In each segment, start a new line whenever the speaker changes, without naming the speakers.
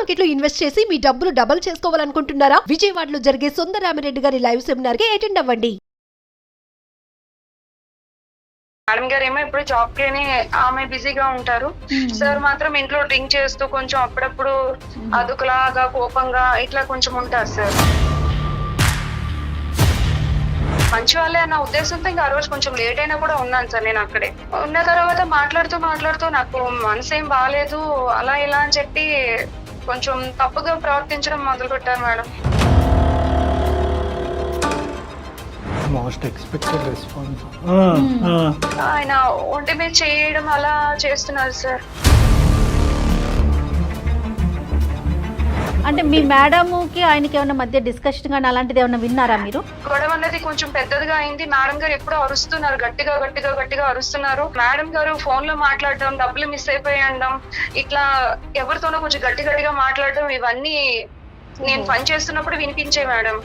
Market లో invest చేసి మీ డబ్బులు డబుల్ చేసుకోవాలనుకుంటున్నారా? విజయవాడలో జరిగే సుందరరామిరెడ్డి గారి లైవ్ సెమినార్ కి అటెండ్ అవ్వండి.
మేడం గారు ఏమో ఇప్పుడు జాబ్ కి ఆమె బిజీగా ఉంటారు. సార్ మాత్రం ఇంట్లో డ్రింక్ చేస్తూ కొంచెం అప్పుడప్పుడు అదుకులాగా కోపంగా ఇట్లా కొంచెం ఉంటారు సార్. మంచి వాళ్ళే అన్న ఉద్దేశంతో ఇంకా ఆ రోజు కొంచెం లేట్ అయినా కూడా ఉన్నాను సార్. నేను అక్కడే ఉన్న తర్వాత మాట్లాడుతూ నాకు మనసు ఏం బాగాలేదు అలా ఇలా అని చెప్పి కొంచెం తప్పుగా ప్రవర్తించడం మొదలు పెట్టారు మేడం.
Most expected response.
ఆయన ఒంటి మీద చేయడం అలా చేస్తున్నారు సార్.
అంటే మీ మేడంకి ఆయనకి ఏమైనా మధ్య డిస్కషన్ కానీ అలాంటిది ఏమైనా విన్నారా మీరు?
గొడవ అన్నది కొంచెం పెద్దదిగా అయింది. మేడం గారు ఎప్పుడో అరుస్తున్నారు, గట్టిగా అరుస్తున్నారు. మేడం గారు ఫోన్ లో మాట్లాడడం, డబ్బులు మిస్ అయిపోయడం, ఇట్లా ఎవరితోనో కొంచెం గట్టిగా మాట్లాడడం, ఇవన్నీ నేను పని చేస్తున్నప్పుడు వినిపించే మేడం.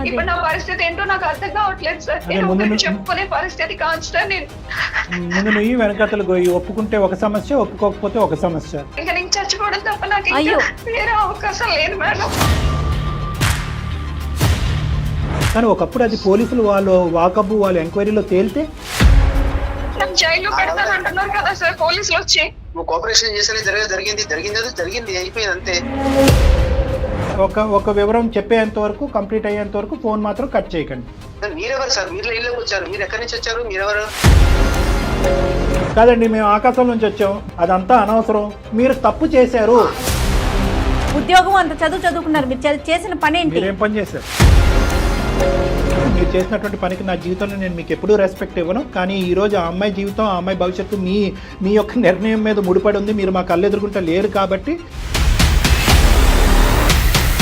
ఇప్పుడు నా పరిస్థితి ఏంటో నాకు అర్థం కావట్లేదు సార్. నేను చెప్పుకునే పరిస్థితి కాదు సార్. నేను
ముందు నువ్వు వెనకతలు గోయి ఒప్పుకుంటే ఒక సమస్య, ఒప్పుకోకపోతే ఒక సమస్య.
ఇంకా నేను చచ్చిపోవడం తప్ప నాకు వేరే అవకాశం లేదు మేడం.
కానీ ఒకప్పుడు అది పోలీసులు వాళ్ళు వాకబు వాళ్ళు ఎంక్వైరీలో తేలితే
జైల్లో పెడతానంటున్నారు కదా సార్ పోలీసులు వచ్చి.
నువ్వు కోఆపరేషన్ చేస్తేనే జరిగింది అయిపోయింది అంతే.
ఒక వివరం చెప్పేంత వరకు, కంప్లీట్ అయ్యేంత వరకు ఫోన్ మాత్రం కట్ చేయకండి.
మీరెవరు సార్? మీరు ఇళ్ళకి వచ్చారు, మీరు ఎక్కడి నుంచి వచ్చారు, మీరెవరు?
కాదండి, మేము ఆకాశం నుంచి వచ్చాం, అదంతా అనవసరం. మీరు తప్పు చేశారు.
ఉద్యోగం అంత చదువుకున్నారు, మీరు చేసిన పని ఏంటి?
మీరేం పని చేశారు? మీరు చేసినటువంటి పనికి నా జీవితంలో నేను మీకు ఎప్పుడూ రెస్పెక్ట్ ఇవ్వను. కానీ ఈరోజు ఆ అమ్మాయి జీవితం, ఆ అమ్మాయి భవిష్యత్తు మీ యొక్క నిర్ణయం మీద ముడిపడి ఉంది. మీరు మా కళ్ళు ఎదుర్కొంటే లేరు కాబట్టి.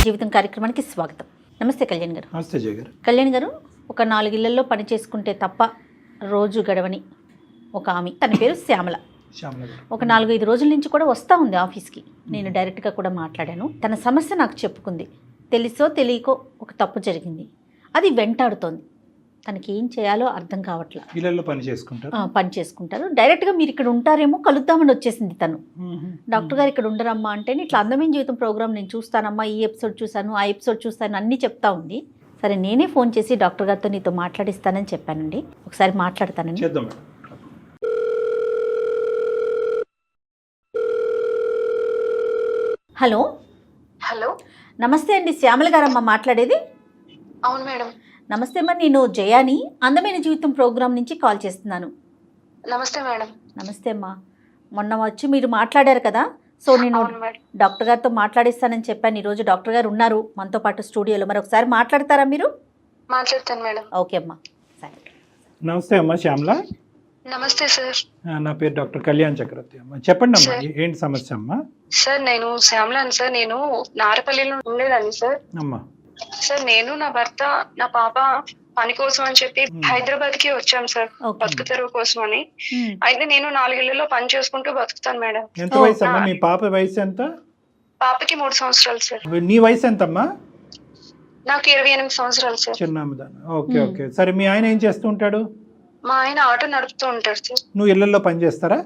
జీవితం కార్యక్రమానికి స్వాగతం. నమస్తే కళ్యాణ్ గారు.
నమస్తే జయ గారు.
కళ్యాణ్ గారు, ఒక 4 ఇళ్లలో పని చేసుకుంటే తప్ప రోజు గడవని ఒక ఆమె, తన పేరు శ్యామల. ఒక 4-5 రోజుల నుంచి కూడా వస్తూ ఉంది ఆఫీస్కి. నేను డైరెక్ట్గా కూడా మాట్లాడాను. తన సమస్య నాకు చెప్పుకుంది. తెలుసో తెలియకో ఒక తప్పు జరిగింది, అది వెంటాడుతోంది. తనకి ఏం చేయాలో అర్థం కావట్లేదు.
ఇళ్ళల్లో పని చేసుకుంటారు.
డైరెక్ట్గా మీరు ఇక్కడ ఉంటారేమో కలుద్దామని వచ్చేసింది తను. డాక్టర్ గారు ఇక్కడ ఉండరమ్మా అంటే, ఇట్లా అందమైన జీవితం ప్రోగ్రామ్ నేను చూస్తానమ్మా, ఈ ఎపిసోడ్ చూశాను, ఆ ఎపిసోడ్ చూస్తాను అన్నీ చెప్తా ఉంది. సరే నేనే ఫోన్ చేసి డాక్టర్ గారితో నీతో మాట్లాడిస్తానని చెప్పానండి. ఒకసారి మాట్లాడతానండి. హలో
హలో,
నమస్తే అండి, శ్యామల గారమ్మ మాట్లాడేది.
అవును మేడం.
నమస్తే అమ్మా, నేను జయాని అందమైన జీవితం ప్రోగ్రామ్ నుంచి కాల్ చేస్తున్నాను.
నమస్తే మేడం.
నమస్తే అమ్మా. మొన్న వచ్చి మీరు మాట్లాడారు కదా, సో నేను డాక్టర్ గారితో మాట్లాడిస్తానని చెప్పాను. ఈరోజు డాక్టర్ గారు ఉన్నారు మనతో పాటు స్టూడియోలో. మరి ఒకసారి మాట్లాడతారా మీరు?
మాట్లాడతాను మేడం.
ఓకే అమ్మా, సరే.
నమస్తే అమ్మా శ్యామల.
నమస్తే సార్.
నా పేరు డాక్టర్ కళ్యాణ్ చక్రవర్తి. అమ్మా చెప్పండి అమ్మా, ఏంటి సమస్య అమ్మా?
సార్ నేను శ్యామలాని సార్. నేను నారపల్లిలో ఉండేదాన్ని సార్.
అమ్మా
సార్, నేను నా భర్త నా పాప పని కోసం అని చెప్పి హైదరాబాద్ కి వచ్చాం సార్, బతుకు తెరువు కోసం అని. అయితే నేను 4 ఇళ్లలో పని చేసుకుంటూ బతుకుతాను మేడం.
ఎంత వయసు అమ్మా? మీ పాప వయసు ఎంత?
పాపకి 3 సంవత్సరాలు సార్.
నీ వయసు ఎంతమ్మా?
నాకు 28 సంవత్సరాలు సార్.
చిన్నదాన్ని. ఓకే ఓకే, సరే. మీ ఆయన ఏం చేస్తూ ఉంటాడు?
మా ఆయన ఆటో నడుపుతూ ఉంటాడు సార్.
నువ్వు ఇళ్లలో పని చేస్తారా?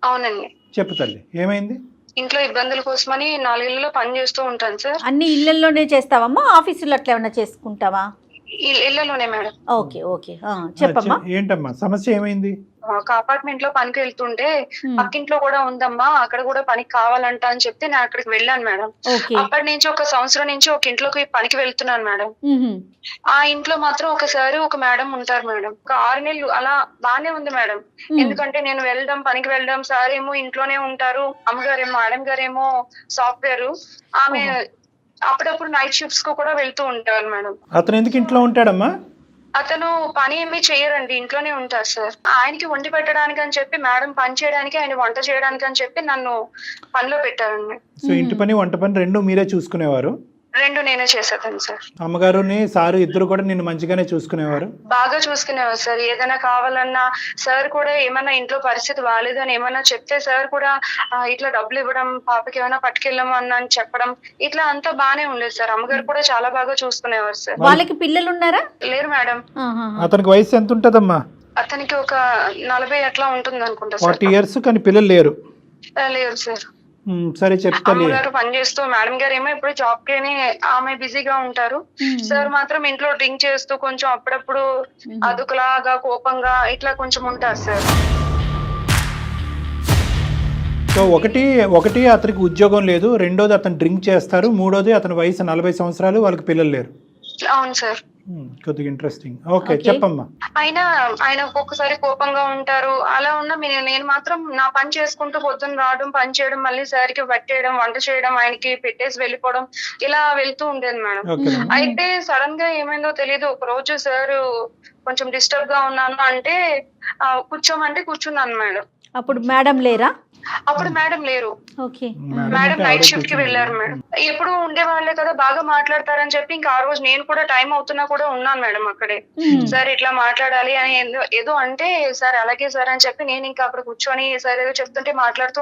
అవునండి.
చెప్పు తల్లి, ఏమైంది?
ఇంట్లో ఇబ్బందుల కోసమని 4 ఇళ్లలో పని చేస్తూ ఉంటాను సార్.
అన్ని ఇళ్లలోనే చేస్తావమ్మా, ఆఫీసులో అట్లా ఏమన్నా చేసుకుంటావా?
ఇళ్లలోనే మేడం.
ఓకే ఓకే, చెప్పమ్మా.
ఏంటమ్మా సమస్య, ఏమైంది?
ఒక అపార్ట్మెంట్ లో పనికి వెళ్తుంటే పక్కింట్లో కూడా ఉందమ్మా, అక్కడ కూడా పనికి కావాలంట అని చెప్తే నేను అక్కడికి వెళ్ళాను మేడం. అప్పటి నుంచి 1 సంవత్సరం నుంచి ఒక ఇంట్లోకి పనికి వెళ్తున్నాను మేడం. ఆ ఇంట్లో మాత్రం ఒకసారి ఒక మేడం ఉంటారు మేడం. ఒక 6 నెలలు అలా బానే ఉంది మేడం. ఎందుకంటే నేను పనికి వెళ్ళడం, సార్ ఏమో ఇంట్లోనే ఉంటారు, అమ్మగారేమో మేడం గారేమో సాఫ్ట్వేర్, ఆమె అప్పుడప్పుడు నైట్ షిఫ్ట్స్ కు కూడా వెళ్తూ ఉంటారు మేడం.
అతను ఎందుకు ఇంట్లో ఉంటాడమ్మా?
అతను పని ఏమీ చేయరండి, ఇంట్లోనే ఉంటారు సార్. ఆయనకి వండి పెట్టడానికి అని చెప్పి మేడం పని చేయడానికి, ఆయన వంట చేయడానికి అని చెప్పి నన్ను పనిలో పెట్టారండి.
సో ఇంటి పని వంట పని 2 మీరే చూసుకునేవారు?
2 నేనే చేసేదాన్ని సార్.
అమ్మగారుని సారు ఇద్దరు కూడా నిన్ను మంచిగానే చూసుకునేవారు?
బాగా చూసుకునేవారు సార్. ఏదైనా కావాలన్నా సార్ కూడా, ఏమన్నా ఇంట్లో పరిస్థితి బాగాలేదు అని ఏమన్నా చెప్తే సార్ కూడా ఇట్లా డబ్బులు ఇవ్వడం, పాపకి ఏమైనా పట్టుకెళ్ళాము అని చెప్పడం, ఇట్లా అంతా బానే ఉండేది సార్. అమ్మగారు కూడా చాలా బాగా చూసుకునేవారు సార్.
వాళ్ళకి పిల్లలు ఉన్నారా?
లేరు మేడం.
అతనికి వయసు ఎంత ఉంటదమ్మా?
అతనికి ఒక 40 అట్లా ఉంటుంది అనుకుంటా.
40 years, కానీ పిల్లలు లేరు.
లేదు సార్.
సరే చెప్తాలే.
అమ్మగారు పని చేస్తూ, మేడం గారు ఏమో ఇప్పుడు జాబ్ కి ఆమె బిజీగా ఉంటారు. సార్ మాత్రం ఇంట్లో డ్రింక్ చేస్తూ కొంచెం అప్పుడప్పుడు అదుకులాగా కోపంగా ఇట్లా కొంచెం ఉంటారు సార్.
సో ఒకటి అతనికి ఉద్యోగం లేదు, రెండోది అతను డ్రింక్ చేస్తారు, మూడోది అతని వయసు 40 సంవత్సరాలు, వాళ్ళకి పిల్లలు లేరు.
అవును సార్.
కొద్దిగా ఇంట్రెస్టింగ్. ఓకే చెప్పమ్మా.
ఆయన ఒక్కొక్కసారి కోపంగా ఉంటారు. అలా ఉన్న నేను మాత్రం నా పని చేసుకుంటూ పొద్దున్న రావడం, పని చేయడం, మళ్ళీ సార్కి పట్టేయడం, వంట చేయడం, ఆయనకి పెట్టేసి వెళ్ళిపోవడం, ఇలా వెళ్తూ ఉండేది మేడం. అయితే సడన్ గా ఏమైందో తెలియదు. ఒక రోజు సార్ కొంచెం డిస్టర్బ్ గా ఉన్నాను అంటే కూర్చోమంటే కూర్చున్నాను మేడం.
అప్పుడు మేడం లేరా?
అప్పుడు మేడం లేరు.
ఓకే.
మేడం నైట్ షిఫ్ట్ కి వెళ్ళారు మేడం. ఎప్పుడు ఉండేవాళ్లే కదా, బాగా మాట్లాడతారని చెప్పి ఇంకా ఆ రోజు నేను కూడా టైం అవుతున్నా కూడా ఉన్నాను మేడం అక్కడే. సార్ ఇట్లా మాట్లాడాలి అని ఏదో అంటే, సార్ అలాగే సార్ అని చెప్పి నేను ఇంకా అక్కడ కూర్చొని సార్ ఏదో చెప్తుంటే మాట్లాడుతూ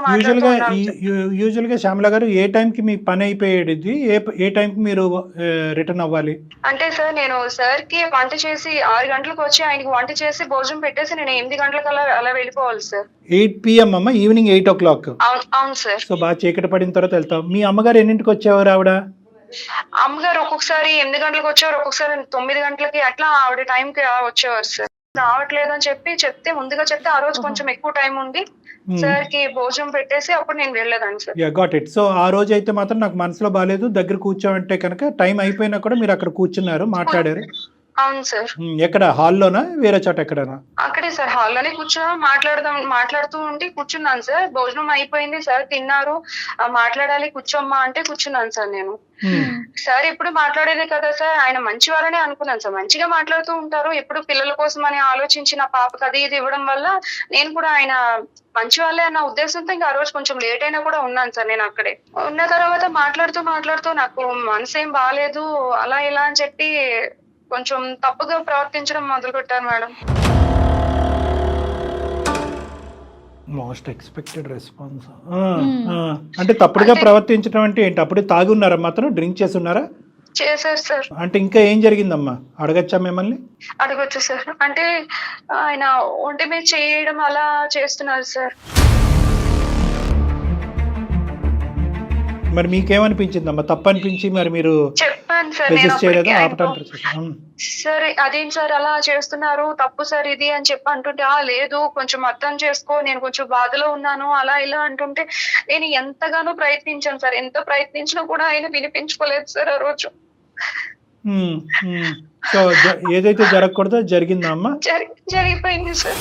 యూజువల్ గా శ్యామల గారు ఏ టైం కి మీ పని అయిపోయేది, ఏ టైం కి మీరు రిటర్న్ అవ్వాలి?
అంటే సార్ నేను సార్ కి వంట చేసి 6 గంటలకు వచ్చి ఆయనకి వంట చేసి భోజనం పెట్టేసి నేను 8 గంటలకు అలా వెళ్ళిపోవాలి సార్.
8 PM అమ్మ, ఈవినింగ్ 8 o'clock.
అవును సార్.
సో బాగా చీకటి పడిన తర్వాత వెళ్తాం. మీ అమ్మగారు ఎన్నింటికి వచ్చేవారు ఆవిడ?
అమ్మగారు ఒక్కొక్కసారి 8 గంటలకు వచ్చేవారు, ఒక్కొక్కసారి 9 గంటలకి, అట్లా ఆవిడ టైంకి వచ్చేవారు సార్. రావట్లేదు అని చెప్తే ముందుగా చెప్తే ఆ రోజు కొంచెం ఎక్కువ టైం ఉంది సార్ కి భోజనం పెట్టేసి అప్పుడు నేను వెళ్ళేదాన్ని సార్.
Got it. సో ఆ రోజు అయితే మాత్రం నాకు మనసులో బాగాలేదు, దగ్గర కూర్చోమంటే కనుక టైం అయిపోయినా కూడా మీరు అక్కడ కూర్చున్నారు, మాట్లాడారు.
అవును సార్.
ఎక్కడ, హాల్లోనా వేరే చోట ఎక్కడనా?
అక్కడే సార్, హాల్లోనే మాట్లాడుతూ ఉంటే కూర్చున్నాను సార్. భోజనం అయిపోయింది సార్, తిన్నారు, మాట్లాడాలి కూర్చోమ్మా అంటే కూర్చున్నాను సార్ నేను. సార్ ఎప్పుడు మాట్లాడేదే కదా సార్, ఆయన మంచి వాళ్ళనే అనుకున్నాను సార్. మంచిగా మాట్లాడుతూ ఉంటారు, ఎప్పుడు పిల్లల కోసం అని ఆలోచించి నా పాపకు అది ఇది ఇవ్వడం వల్ల నేను కూడా ఆయన మంచి వాళ్ళే అన్న ఉద్దేశంతో ఇంకా ఆ రోజు కొంచెం లేట్ అయినా కూడా ఉన్నాను సార్. నేను అక్కడే ఉన్న తర్వాత మాట్లాడుతూ నాకు మనసు ఏం బాగాలేదు అలా ఇలా అని చెప్పి కొంచెం తప్పుగా ప్రవర్తించడం మొదలు పెట్టారు మేడం.
Most expected response. అంటే తప్పుడుగా ప్రవర్తించడం అంటే ఏంటి? అప్పుడు తాగి ఉన్నారా, మాత్రం డ్రింక్ చేసి ఉన్నారా?
చేశారు సార్.
అంటే ఇంకా ఏం జరిగిందమ్మా, అడగచ్చా మిమ్మల్ని?
అడగచ్చు సార్. అంటే ఆయన ఒంటి మీద చేయడం అలా చేస్తున్నారు సార్.
మరి మీకేమనిపించిందమ్మా, తప్పు అనిపించి మరి మీరు
చెప్పాను సార్
రెసిస్ట్ చేయలేదా,
నేను
ఆపటం?
సరే అదేం సార్ అలా చేస్తున్నారు, తప్పు సార్ ఇది అని చెప్పి అంటుంటే, లేదు కొంచెం అర్థం చేసుకో, నేను కొంచెం బాధలో ఉన్నాను అలా ఇలా అంటుంటే నేను ఎంతగానో ప్రయత్నించాను సార్. ఎంత ప్రయత్నించినా కూడా ఆయన వినిపించుకోలేదు సార్ ఆ రోజు.
సో ఏదైతే జరగకూడదో జరిగిందా అమ్మా?
జరిగిపోయింది సార్.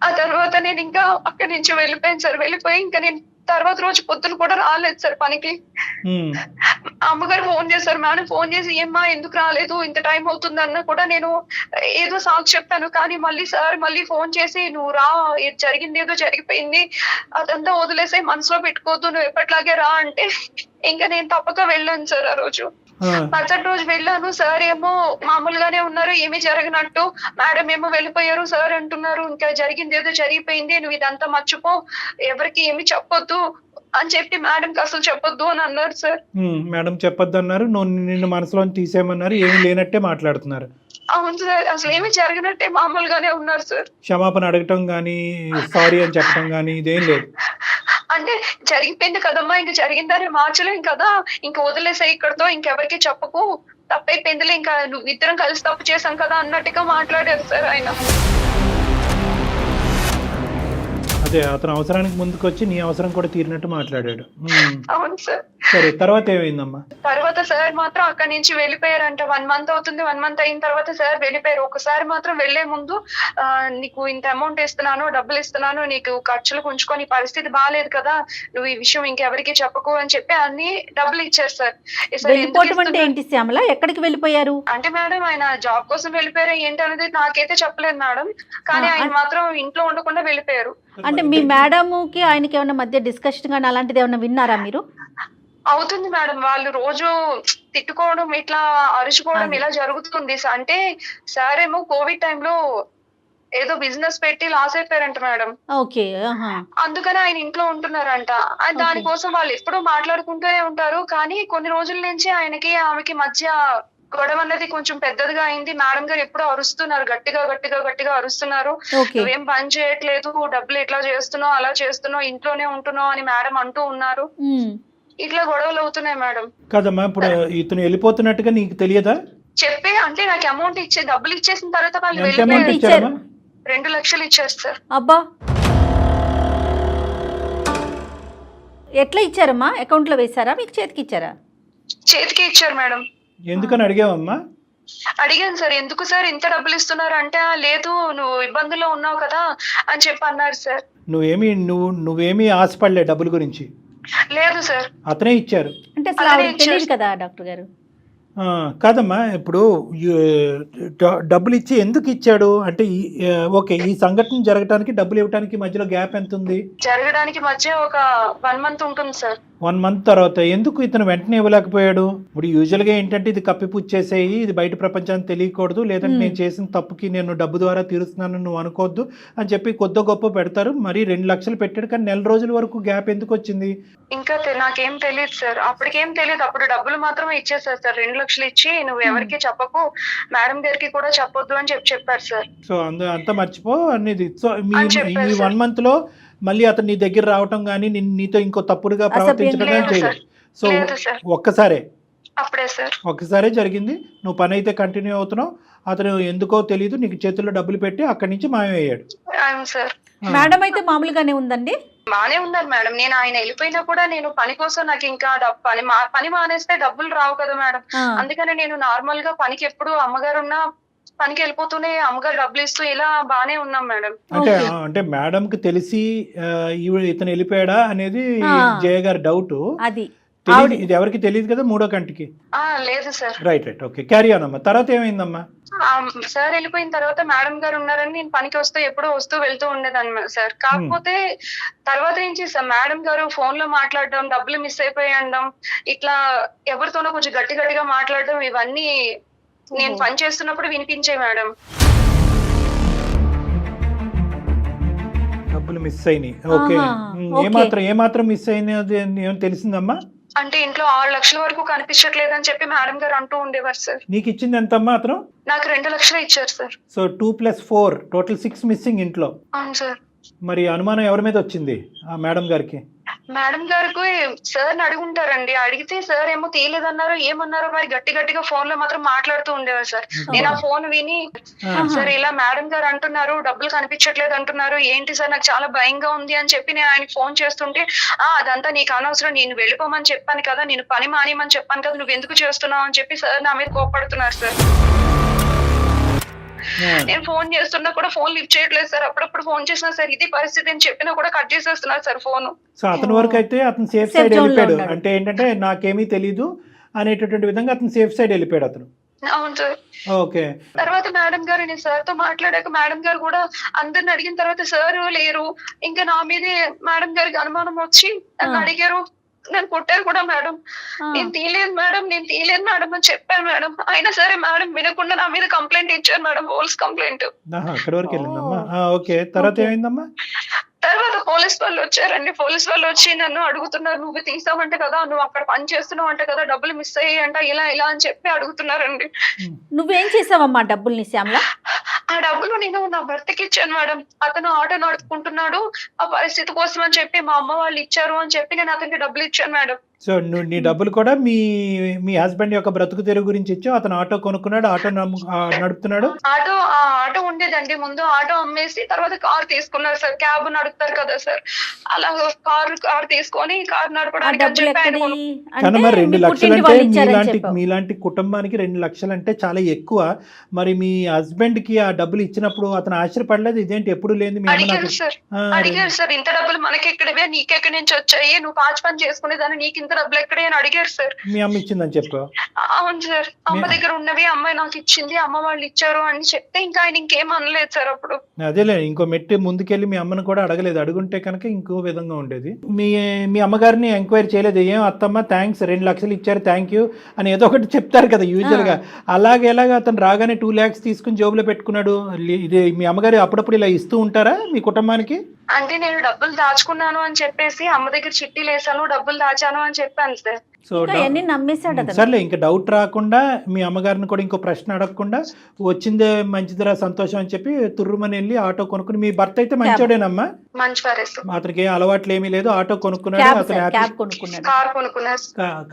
ఆ తర్వాత నేను ఇంకా అక్కడి నుంచి వెళ్ళిపోయాను సార్. వెళ్ళిపోయి ఇంకా నేను తర్వాత రోజు పొద్దున కూడా రాలేదు సార్ పనికి. అమ్మగారు ఫోన్ చేశారు, మేడం ఫోన్ చేసి ఏమ్మా ఎందుకు రాలేదు, ఇంత టైం అవుతుంది అన్న కూడా నేను ఏదో సాకు చెప్పాను. కానీ మళ్ళీ ఫోన్ చేసి నువ్వు రా, జరిగింది ఏదో జరిగిపోయింది, అదంతా వదిలేసే, మనసులో పెట్టుకోవద్దు, నువ్వు ఎప్పటిలాగే రా అంటే ఇంకా నేను తప్పక వెళ్ళాను సార్. ఆ రోజు మరుసటి రోజు వెళ్ళాను. సార్ ఏమో మామూలుగానే ఉన్నారు, ఏమీ జరగనట్టు. మేడం ఏమో వెళ్ళిపోయారు, సార్ అంటున్నారు ఇంకా జరిగింది ఏదో జరిగిపోయింది, నువ్వు ఇదంతా మర్చిపో, ఎవరికి ఏమి చెప్పొద్దు అని చెప్పి మేడంకి అసలు చెప్పొద్దు అని అన్నారు సార్.
మేడం చెప్పొద్దు అన్నారు, నిన్ను మనసులో తీసేయమన్నారు, ఏమి లేనట్టే మాట్లాడుతున్నారు.
అవును సార్, అసలు ఏమి జరగనట్టే మామూలుగానే ఉన్నారు సార్.
క్షమాపణ అడగటం గానీ, సారీ అని చెప్పడం గానీ ఇదేం లేదు.
అంటే జరిగిపోయింది కదమ్మా, ఇంక జరిగిందని మార్చలేం కదా, ఇంక వదిలేసే ఇక్కడతో, ఇంకెవరికి చెప్పకు, తప్పైపోయిందిలే, ఇంకా నువ్వు ఇద్దరం కలిసి తప్పు చేశాం కదా అన్నట్టుగా మాట్లాడారు సార్ ఆయన.
అదే అతను అవసరానికి ముందుకు వచ్చి నీ అవసరం కూడా తీరినట్టు మాట్లాడాడు.
అవును సార్.
సరే తర్వాత ఏమైందమ్మా?
తర్వాత సార్ మాత్రం అక్కడి నుంచి వెళ్ళిపోయారంట. 1 month అవుతుంది. 1 month అయిన తర్వాత సార్ వెళ్ళిపోయారు. ఒకసారి మాత్రం వెళ్లే ముందు నీకు ఇంత అమౌంట్ ఇస్తున్నాను, డబ్బులు ఇస్తున్నాను, నీకు ఖర్చులకు ఉంచుకొని, పరిస్థితి బాగాలేదు కదా, నువ్వు ఈ విషయం ఇంకెవరికి చెప్పకు అని చెప్పి అన్ని డబ్బులు ఇచ్చారు సార్.
ఏంటి శ్యామల, ఎక్కడికి వెళ్ళిపోయారు?
అంటే మేడం ఆయన జాబ్ కోసం వెళ్ళిపోయారు ఏంటి అనేది నాకైతే చెప్పలేదు మేడం, కానీ ఆయన మాత్రం ఇంట్లో ఉండకుండా వెళ్ళిపోయారు.
అంటే మీ మేడంకి ఆయనకి ఏమైనా మధ్య డిస్కషన్ కానీ అలాంటిది ఏమైనా విన్నారా మీరు?
అవుతుంది మేడం, వాళ్ళు రోజు తిట్టుకోవడం, ఇట్లా అరుచుకోవడం ఇలా జరుగుతుంది. అంటే సార్ ఏమో కోవిడ్ టైంలో ఏదో బిజినెస్ పెట్టి లాస్ అయిపోయారంట మేడం.
ఓకే.
అందుకని ఆయన ఇంట్లో ఉంటున్నారంట. దానికోసం వాళ్ళు ఎప్పుడూ మాట్లాడుకుంటూనే ఉంటారు, కానీ కొన్ని రోజుల నుంచి ఆయనకి ఆమెకి మధ్య గొడవ అనేది కొంచెం పెద్దదిగా అయింది. మేడం గారు ఎప్పుడో అరుస్తున్నారు, గట్టిగా అరుస్తున్నారు.
ఓకే.
నువ్వేం పని చేయట్లేదు, డబ్బులు ఇట్లా చేస్తున్నావు, అలా చేస్తున్నావు, ఇంట్లోనే ఉంటున్నావు అని మేడం అంటూ ఉన్నారు. ఇట్లా గొడవలు అవుతున్నాయి మేడం.
కదమ్మా, ఇప్పుడు ఇతను వెళ్ళిపోతున్నట్టుగా నీకు తెలియదా?
చెప్పి అంటే నాకు అమౌంట్ ఇచ్చే డబ్బులు ఇచ్చేసిన తర్వాత వాళ్ళు
ఎంత అమౌంట్
వెళ్ళిపోయారు.
ఇచ్చారమ్మా?
2 లక్షలు ఇచ్చారు సార్.
అబ్బా, ఎట్లా ఇచ్చారమ్మా? అకౌంట్లో వేశారా, మీకు చేతికి ఇచ్చారా?
చేతికి ఇచ్చారు మేడం.
ఎందుకని అడిగావమ్మా?
అడిగాను సార్, ఎందుకు సార్ ఇంత డబ్బులు ఇస్తున్నారు అంటే, లేదు నువ్వు ఇబ్బందుల్లో ఉన్నావు కదా అని చెప్పి అన్నారు సార్.
నువ్వేమీ ఆశపడలే డబ్బుల గురించి?
లేదు సార్,
అతనే ఇచ్చారు.
అంటే అసలు
అతనే
ఆవిడకి
ఇచ్చారు.
తెలియదు కదా డాక్టర్ గారు?
కాదమ్మా, ఇప్పుడు డబ్బులు ఇచ్చి ఎందుకు ఇచ్చాడు అంటే ఓకే, ఈ సంఘటన జరగడానికి డబ్బులు ఇవ్వడానికి మధ్యలో గ్యాప్ ఎంత ఉంది?
జరగడానికి మధ్య ఒక 1 మంత్ ఉంటుంది సార్.
1 మంత్ తర్వాత ఎందుకు ఇతను వెంటనే ఇవ్వలేకపోయాడు? ఇప్పుడు యూజువల్గా ఏంటంటే ఇది కప్పిపుచ్చేసేయి, ఇది బయట ప్రపంచానికి తెలియకూడదు, లేదంటే నేను చేసిన తప్పుకి నేను డబ్బు ద్వారా తీరుస్తున్నాను నువ్వు అనుకోవద్దు అని చెప్పి కొద్ది గొప్ప పెడతారు. మరి 2 లక్షలు పెట్టాడు, కానీ నెల రోజుల వరకు గ్యాప్ ఎందుకు వచ్చింది?
ఇంకా నాకేం తెలియదు సార్, అప్పటికేం తెలియదు. అప్పుడు డబ్బులు మాత్రమే ఇచ్చేసారు సార్. 2 లక్షలు ఇచ్చి నువ్వు ఎవరికి చెప్పకు, మేడం గారికి కూడా చెప్పొద్దు అని చెప్పారు సార్.
సో అంతా మర్చిపో అనేది. సో
అని చెప్పారు
ఈ
సార్.
1 మంత్ లో మళ్ళీ అతను నీ దగ్గర రావటం కానీ నీతో ఇంకో తప్పుడుగా ప్రవర్తించడం కానీ
లేదు
చేయలేదు. సో
లేదు సార్. అప్పుడే సార్
ఒక్కసారే జరిగింది. నువ్వు పని అయితే కంటిన్యూ అవుతున్నావు, అతను ఎందుకో తెలియదు నీకు చేతుల్లో డబ్బులు పెట్టి అక్కడి నుంచి మాయమయ్యాడు.
అవును సార్.
మేడం అయితే మామూలుగానే ఉందండి?
బానే ఉన్నారు మేడం. నేను ఆయన వెళ్ళిపోయినా కూడా నేను పని కోసం నాకు ఇంకా పని మానేస్తే డబ్బులు రావు కదా మేడం. అందుకని నేను నార్మల్ గా పనికి ఎప్పుడు అమ్మగారున్నా పనికి వెళ్ళిపోతూనే అమ్మగారు డబ్బులు ఇస్తూ ఇలా బానే ఉన్నాం మేడం.
అంటే మేడం కి తెలిసి ఇతను వెళ్ళిపోయాడా అనేది జయ గారి డౌట్.
అది
ఇది ఎవరికి తెలియదు కదా మూడో కంటికి?
లేదు sir.
Right okay, carry on అమ్మా. తర్వాత ఏమైందమ్మా?
సార్ వెళ్ళిపోయిన తర్వాత మేడం గారు ఉన్నారని నేను పనికి వస్తూ వెళ్తూ ఉండేదాన్ని సార్. కాకపోతే తర్వాత నుంచి సార్ మేడం గారు ఫోన్ లో మాట్లాడడం, డబ్బులు మిస్ అయిపోయడం, ఇట్లా ఎవరితోనో కొంచెం గట్టిగా మాట్లాడడం, ఇవన్నీ నేను పని చేస్తున్నప్పుడు వినిపించే మేడం.
డబ్బులు మిస్ అయినాయి. ఓకే, ఏమాత్రం మిస్ అయినది ఏమో తెలిసిందమ్మా?
అంటే ఇంట్లో 6 లక్షల వరకు కనిపించట్లేదని చెప్పి మేడం గారు అంటూ ఉండేవారు సార్.
నీకు ఇచ్చింది ఎంతమ్మా అతను?
నాకు 2 లక్షలు ఇచ్చారు సార్.
సో 2 + 4 టోటల్ 6 మిస్సింగ్ ఇంట్లో.
అవును సార్.
మరి అనుమానం ఎవరి మీద వచ్చింది ఆ మేడం గారికి?
మేడం గారికి సార్ అడుగుంటారండి. అడిగితే సార్ ఏమో తీయలేదన్నారు, ఏమన్నారో మరి గట్టిగా ఫోన్ లో మాత్రం మాట్లాడుతూ ఉండేవారు సార్. నేను ఆ ఫోన్ విని సార్ ఇలా మేడం గారు అంటున్నారు, డబ్బులు కనిపించట్లేదు అంటున్నారు, ఏంటి సార్ నాకు చాలా భయంగా ఉంది అని చెప్పి నేను ఆయనకి ఫోన్ చేస్తుంటే, అదంతా నీకు అనవసరం, నేను వెళ్ళిపోమని చెప్పాను కదా, నేను పని మానేయమని చెప్పాను కదా, నువ్వు ఎందుకు చేస్తున్నావు అని చెప్పి సార్ నా మీద కోపడుతున్నారు సార్. నేను ఫోన్ చేస్తున్నా కూడా ఫోన్ లిఫ్ట్ చేయట్లేదు సార్. అప్పుడప్పుడు ఫోన్ చేసినా సార్ ఇది పరిస్థితి అని చెప్పినా కూడా కట్ చేసేస్తున్నారు సార్ ఫోన్.
సో అతని వరకు అయితే అతను సేఫ్ సైడ్ వెళ్ళిపోయాడు. అంటే ఏంటంటే నాకేమీ తెలీదు అనేటటువంటి విధంగా అతను సేఫ్ సైడ్ వెళ్ళిపోయాడు అతను.
అవును సార్.
ఓకే.
తర్వాత మేడం గారు నేను సార్ తో మాట్లాడాక మేడం గారు కూడా అందరిని అడిగిన తర్వాత సార్ లేరు, ఇంకా నా మీదే మేడం గారికి అనుమానం వచ్చి నన్ను అడిగారు, నన్ను కొట్టారు కూడా మేడం. నేను తీయలేదు మేడం అని చెప్పాను మేడం. అయినా సరే మేడం వినకుండా నా మీద కంప్లైంట్ ఇచ్చారు మేడం, పోలీస్ కంప్లైంట్.
అక్కడి వరకు వెళ్ళిందమ్మా. ఓకే, తర్వాత ఏమైందమ్మా?
తర్వాత పోలీస్ వాళ్ళు వచ్చారండి. పోలీస్ వాళ్ళు వచ్చి నన్ను అడుగుతున్నారు, నువ్వు తీసావంటే కదా, నువ్వు అక్కడ పని చేస్తున్నావు అంటే కదా, డబ్బులు మిస్ అయ్యాయంట, ఇలా అని చెప్పి అడుగుతున్నారండి.
నువ్వేం చేసావమ్మా డబ్బుల్ని శ్యామల?
ఆ డబ్బులు నేను నా భర్తకి ఇచ్చాను మేడం. అతను ఆటో నడుపుకుంటున్నాడు, ఆ పరిస్థితి కోసం అని చెప్పి మా అమ్మ వాళ్ళు ఇచ్చారు అని చెప్పి నేను అతనికి డబ్బులు ఇచ్చాను మేడం.
సో నీ డబ్బులు కూడా మీ హస్బెండ్ యొక్క బ్రతుకు తెరుగు గురించి ఇచ్చావు. అతను ఆటో కొనుక్కున్నాడు, ఆటో నడుపుతున్నాడు.
ఆటో ఉండేదండి ముందు, ఆటో అమ్మేసి తర్వాత కార్ తీసుకున్నారు సార్. క్యాబ్ నడుపుతారు కదా సార్, అలా కార్ తీసుకొని కార్ నడపడానికి అని చెప్పి ఆయన
కానీ మరి 2 లక్షలు అంటే మీలాంటి కుటుంబానికి 2 లక్షలు అంటే చాలా ఎక్కువ. మరి మీ హస్బెండ్ కి ఆ డబ్బులు ఇచ్చినప్పుడు అతను ఆశ్చర్యపడలేదు? ఇదేంటి ఎప్పుడు లేదు?
అడిగారు సార్, ఇంత డబ్బులు మనకెక్కడవే, నీకెక్కడి నుంచి వచ్చాయి, నువ్వు పాచి పని చేసుకునేదాన్ని, నీకు ఇంత డబ్బులు ఎక్కడే అని అడిగారు సార్.
మీ అమ్మ ఇచ్చిందని చెప్పావు?
అవును సార్, అమ్మ దగ్గర ఉన్నవి అమ్మాయి నాకు ఇచ్చింది, అమ్మ వాళ్ళు ఇచ్చారు అని చెప్తే ఇంకా ఆయన ఇంకేం అనలేదు సార్. అప్పుడు
అదేలే, ఇంకో మెట్టి ముందుకెళ్ళి మీ అమ్మను కూడా అడగలేదు. అడుగుంటే కనుక ఇంకో విధంగా ఉండేది. మీ అమ్మగారిని ఎంక్వైరీ చేయలేదు? ఏం అత్తమ్మ థ్యాంక్స్ 2 లక్షలు ఇచ్చారు థ్యాంక్ యూ అని ఏదో ఒకటి చెప్తారు కదా యూజువల్ గా. ఎలాగ అతను రాగానే 2 lakhs తీసుకుని జోబులో పెట్టుకున్నాడు? ఇది మీ అమ్మగారు అప్పుడప్పుడు ఇలా ఇస్తూ ఉంటారా మీ కుటుంబానికి?
అంటే నేను డబ్బులు దాచుకున్నాను అని చెప్పేసి అమ్మ దగ్గర చిట్టీలు వేసాను, డబ్బులు దాచాను అని చెప్పాను సార్.
సో
అవన్నీ నమ్మేశాడు అతను.
సర్లే, ఇంకా డౌట్ రాకుండా మీ అమ్మగారిని కూడా ఇంకో ప్రశ్న అడగకుండా వచ్చిందే మంచిదిరా సంతోషం అని చెప్పి తుర్రుమని వెళ్ళి ఆటో కొనుక్కుని, మీ భర్త అయితే మంచోడేనమ్మా,
మంచి వారేసి
అతనికి ఏ అలవాట్లు ఏమీ లేదు, ఆటో కొనుక్కున్నాడు, అతను
క్యాబ్ కొనుక్కున్నాడు.
కార్ కొనుక్కున్నారు,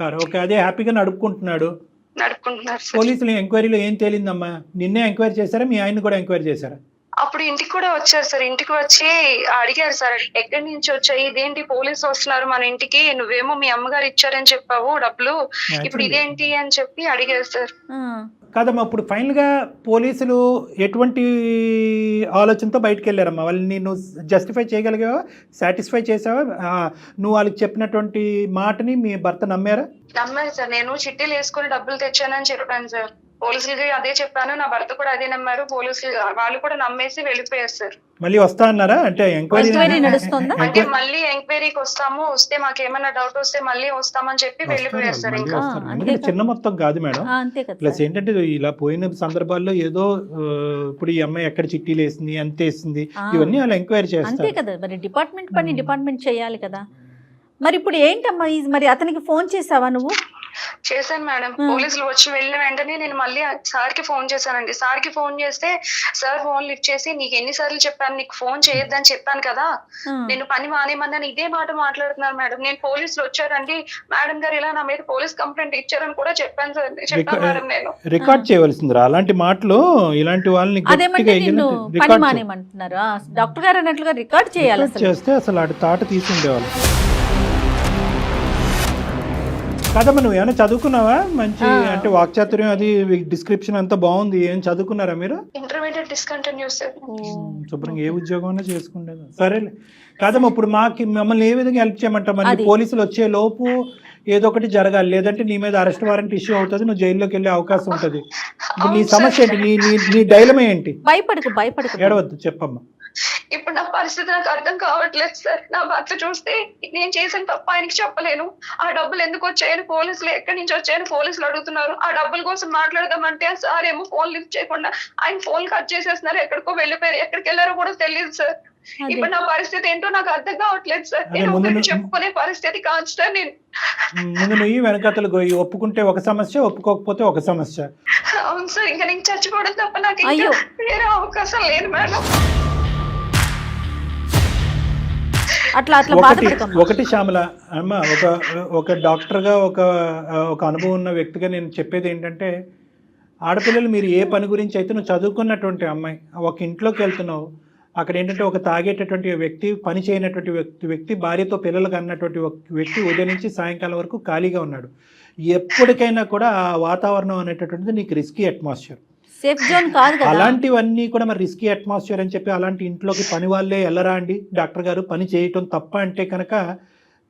కారు ఓకే, అదే హ్యాపీగా నడుపుకుంటున్నాడు.
నడుపుకుంటున్నారు సార్.
పోలీసులు ఎంక్వైరీలో ఏం తేలిందమ్మా? నిన్నే ఎంక్వైరీ చేశారా, మీ ఆయన కూడా ఎంక్వైరీ చేశారా?
అప్పుడు ఇంటికి కూడా వచ్చారు సార్, ఇంటికి వచ్చి అడిగారు సార్ ఎక్కడి నుంచి వచ్చాయి, ఇదేంటి పోలీసు వస్తున్నారు మన ఇంటికి, నువ్వేమో మీ అమ్మగారు ఇచ్చారని చెప్పావు డబ్బులు, ఇప్పుడు ఇదేంటి అని చెప్పి అడిగారు సార్.
కాదమ్మా, ఇప్పుడు ఫైనల్ గా పోలీసులు ఎటువంటి ఆలోచనతో బయటకు వెళ్ళారమ్మా? వాళ్ళని నువ్వు జస్టిఫై చేయగలిగావా, సాటిస్ఫై చేసావా? నువ్వు వాళ్ళకి చెప్పినటువంటి మాటని మీ భర్త నమ్మారా?
నమ్మారు సార్, నేను చిట్టీలు వేసుకుని డబ్బులు తెచ్చానని చెప్పాను సార్, పోలీసులకి అదే చెప్పాను, నా భర్త కూడా అదే నమ్మారు, పోలీసులు వాళ్ళు కూడా నమ్మేసి వెళ్ళిపోయారు సార్.
మళ్ళీ వస్తా అన్నారా? అంటే ఎంక్వైరీ
నడుస్తుందా?
అంటే మళ్ళీ ఎంక్వైరీకి వస్తాము, వస్తే మాకేమన్నా డౌట్ వస్తే మళ్ళీ వస్తామని చెప్పి వెళ్ళిపోయారు సార్. ఇంకా
ఎందుకంటే చిన్న మొత్తం కాదు మేడం,
అంతే కదా.
ప్లస్ ఏంటంటే ఇలా పోయిన సందర్భాల్లో ఏదో ఇప్పుడు ఈ అమ్మాయి ఎక్కడ చిట్టీలు వేసింది, ఎంత వేసింది, ఇవన్నీ వాళ్ళు ఎంక్వైరీ
అంతే
చేస్తారు
కదా. మరి డిపార్ట్మెంట్ పని డిపార్ట్మెంట్ చేయాలి కదా. మరి ఇప్పుడు ఏంటమ్మా, మరి అతనికి ఫోన్ చేసావా నువ్వు?
చేశాను మేడం, పోలీసులు వచ్చి వెళ్ళిన వెంటనే నేను మళ్ళీ సార్ కి ఫోన్ చేశానండి. సార్ కి ఫోన్ చేస్తే సార్ ఫోన్ లిఫ్ట్ చేసి, నీకు ఎన్నిసార్లు చెప్పాను నీకు ఫోన్ చేయొద్దని చెప్పాను కదా, నేను పని మానేమన్నాను, ఇదే మాట మాట్లాడుతున్నారు మేడం. నేను పోలీసులు వచ్చారండి, మేడం గారు ఇలా నా మీద పోలీస్ కంప్లైంట్ ఇచ్చారని కూడా చెప్పాను మేడం. నేను
రికార్డ్ చేయవలసిందిరా అలాంటి మాటలు, ఇలాంటి వాళ్ళని
అదేమంటే నిన్ను పని మానేమంటున్నారు. డాక్టర్ గారు అన్నట్లుగా రికార్డ్ చేయాలి
చేస్తే అసలు అటు తాట తీసి ఉండేవాళ్ళు. కాదమ్మా, నువ్వు ఏమైనా చదువుకున్నావా? మంచి అంటే వాక్చాతుర్యం అది డిస్క్రిప్షన్ అంతా బాగుంది, ఏం చదువుకున్నారా మీరు?
Intermediate discontinue sir.
శుభ్రంగా ఏ ఉద్యోగం అయినా చేసుకుంటేది. సరేలే. కాదమ్మా, ఇప్పుడు మమ్మల్ని ఏ విధంగా హెల్ప్ చేయమంటావు? మళ్ళీ పోలీసులు వచ్చే లోపు ఏదో ఒకటి జరగాలి, లేదంటే నీ మీద అరెస్ట్ వారెంట్ ఇష్యూ అవుతుంది, నువ్వు జైల్లోకి వెళ్ళే అవకాశం ఉంటుంది. ఇప్పుడు నీ సమస్య ఏంటి? నీ డైలమా ఏంటి?
భయపడకు
ఏడవద్దు, చెప్పమ్మా.
ఇప్పుడు నా పరిస్థితి నాకు అర్థం కావట్లేదు సార్. నా భర్త చూస్తే నేను చేసిన తప్ప ఆయనకి చెప్పలేను. ఆ డబ్బులు ఎందుకు వచ్చాయని పోలీసులు, ఎక్కడి నుంచి వచ్చాయని పోలీసులు అడుగుతున్నారు. ఆ డబ్బుల కోసం మాట్లాడదామంటే సార్ ఏమో ఫోన్ లిఫ్ట్ చేయకుండా ఆయన ఫోన్ కట్ చేసేస్తున్నారు, ఎక్కడికో వెళ్ళిపోయారు, ఎక్కడికి వెళ్ళారో కూడా తెలియదు సార్. ఇప్పుడు నా పరిస్థితి ఏంటో నాకు అర్థం కావట్లేదు సార్. నేను ఒకరికి చెప్పుకునే పరిస్థితి కాదు సార్. నేను
ముందు నువ్వు వెనకతలు ఒప్పుకుంటే ఒక సమస్య, ఒప్పుకోకపోతే ఒక సమస్య.
అవును సార్, ఇంకా నేను చచ్చిపోవడం తప్ప నాకు వేరే అవకాశం లేదు మేడం.
ఒకటి శ్యామల అమ్మ, ఒక డాక్టర్గా ఒక అనుభవం ఉన్న వ్యక్తిగా నేను చెప్పేది ఏంటంటే, ఆడపిల్లలు మీరు ఏ పని గురించి అయితే నువ్వు చదువుకున్నటువంటి అమ్మాయి ఒక ఇంట్లోకి వెళ్తున్నావు, అక్కడ ఏంటంటే ఒక తాగేటటువంటి వ్యక్తి, పని చేయనటువంటి వ్యక్తి, భార్యతో పిల్లలు కన్నటువంటి వ్యక్తి ఉదయం నుంచి సాయంకాలం వరకు ఖాళీగా ఉన్నాడు. ఎప్పటికైనా కూడా ఆ వాతావరణం అనేటటువంటిది నీకు రిస్కీ అట్మాస్ఫియర్,
సేఫ్ జోన్ కాదు కదా.
అలాంటివన్నీ కూడా మరి రిస్కీ అట్మాస్ఫియర్ అని చెప్పి అలాంటి ఇంట్లోకి పని వాళ్ళే వెళ్ళరా అండి? డాక్టర్ గారు పని చేయటం తప్ప అంటే కనుక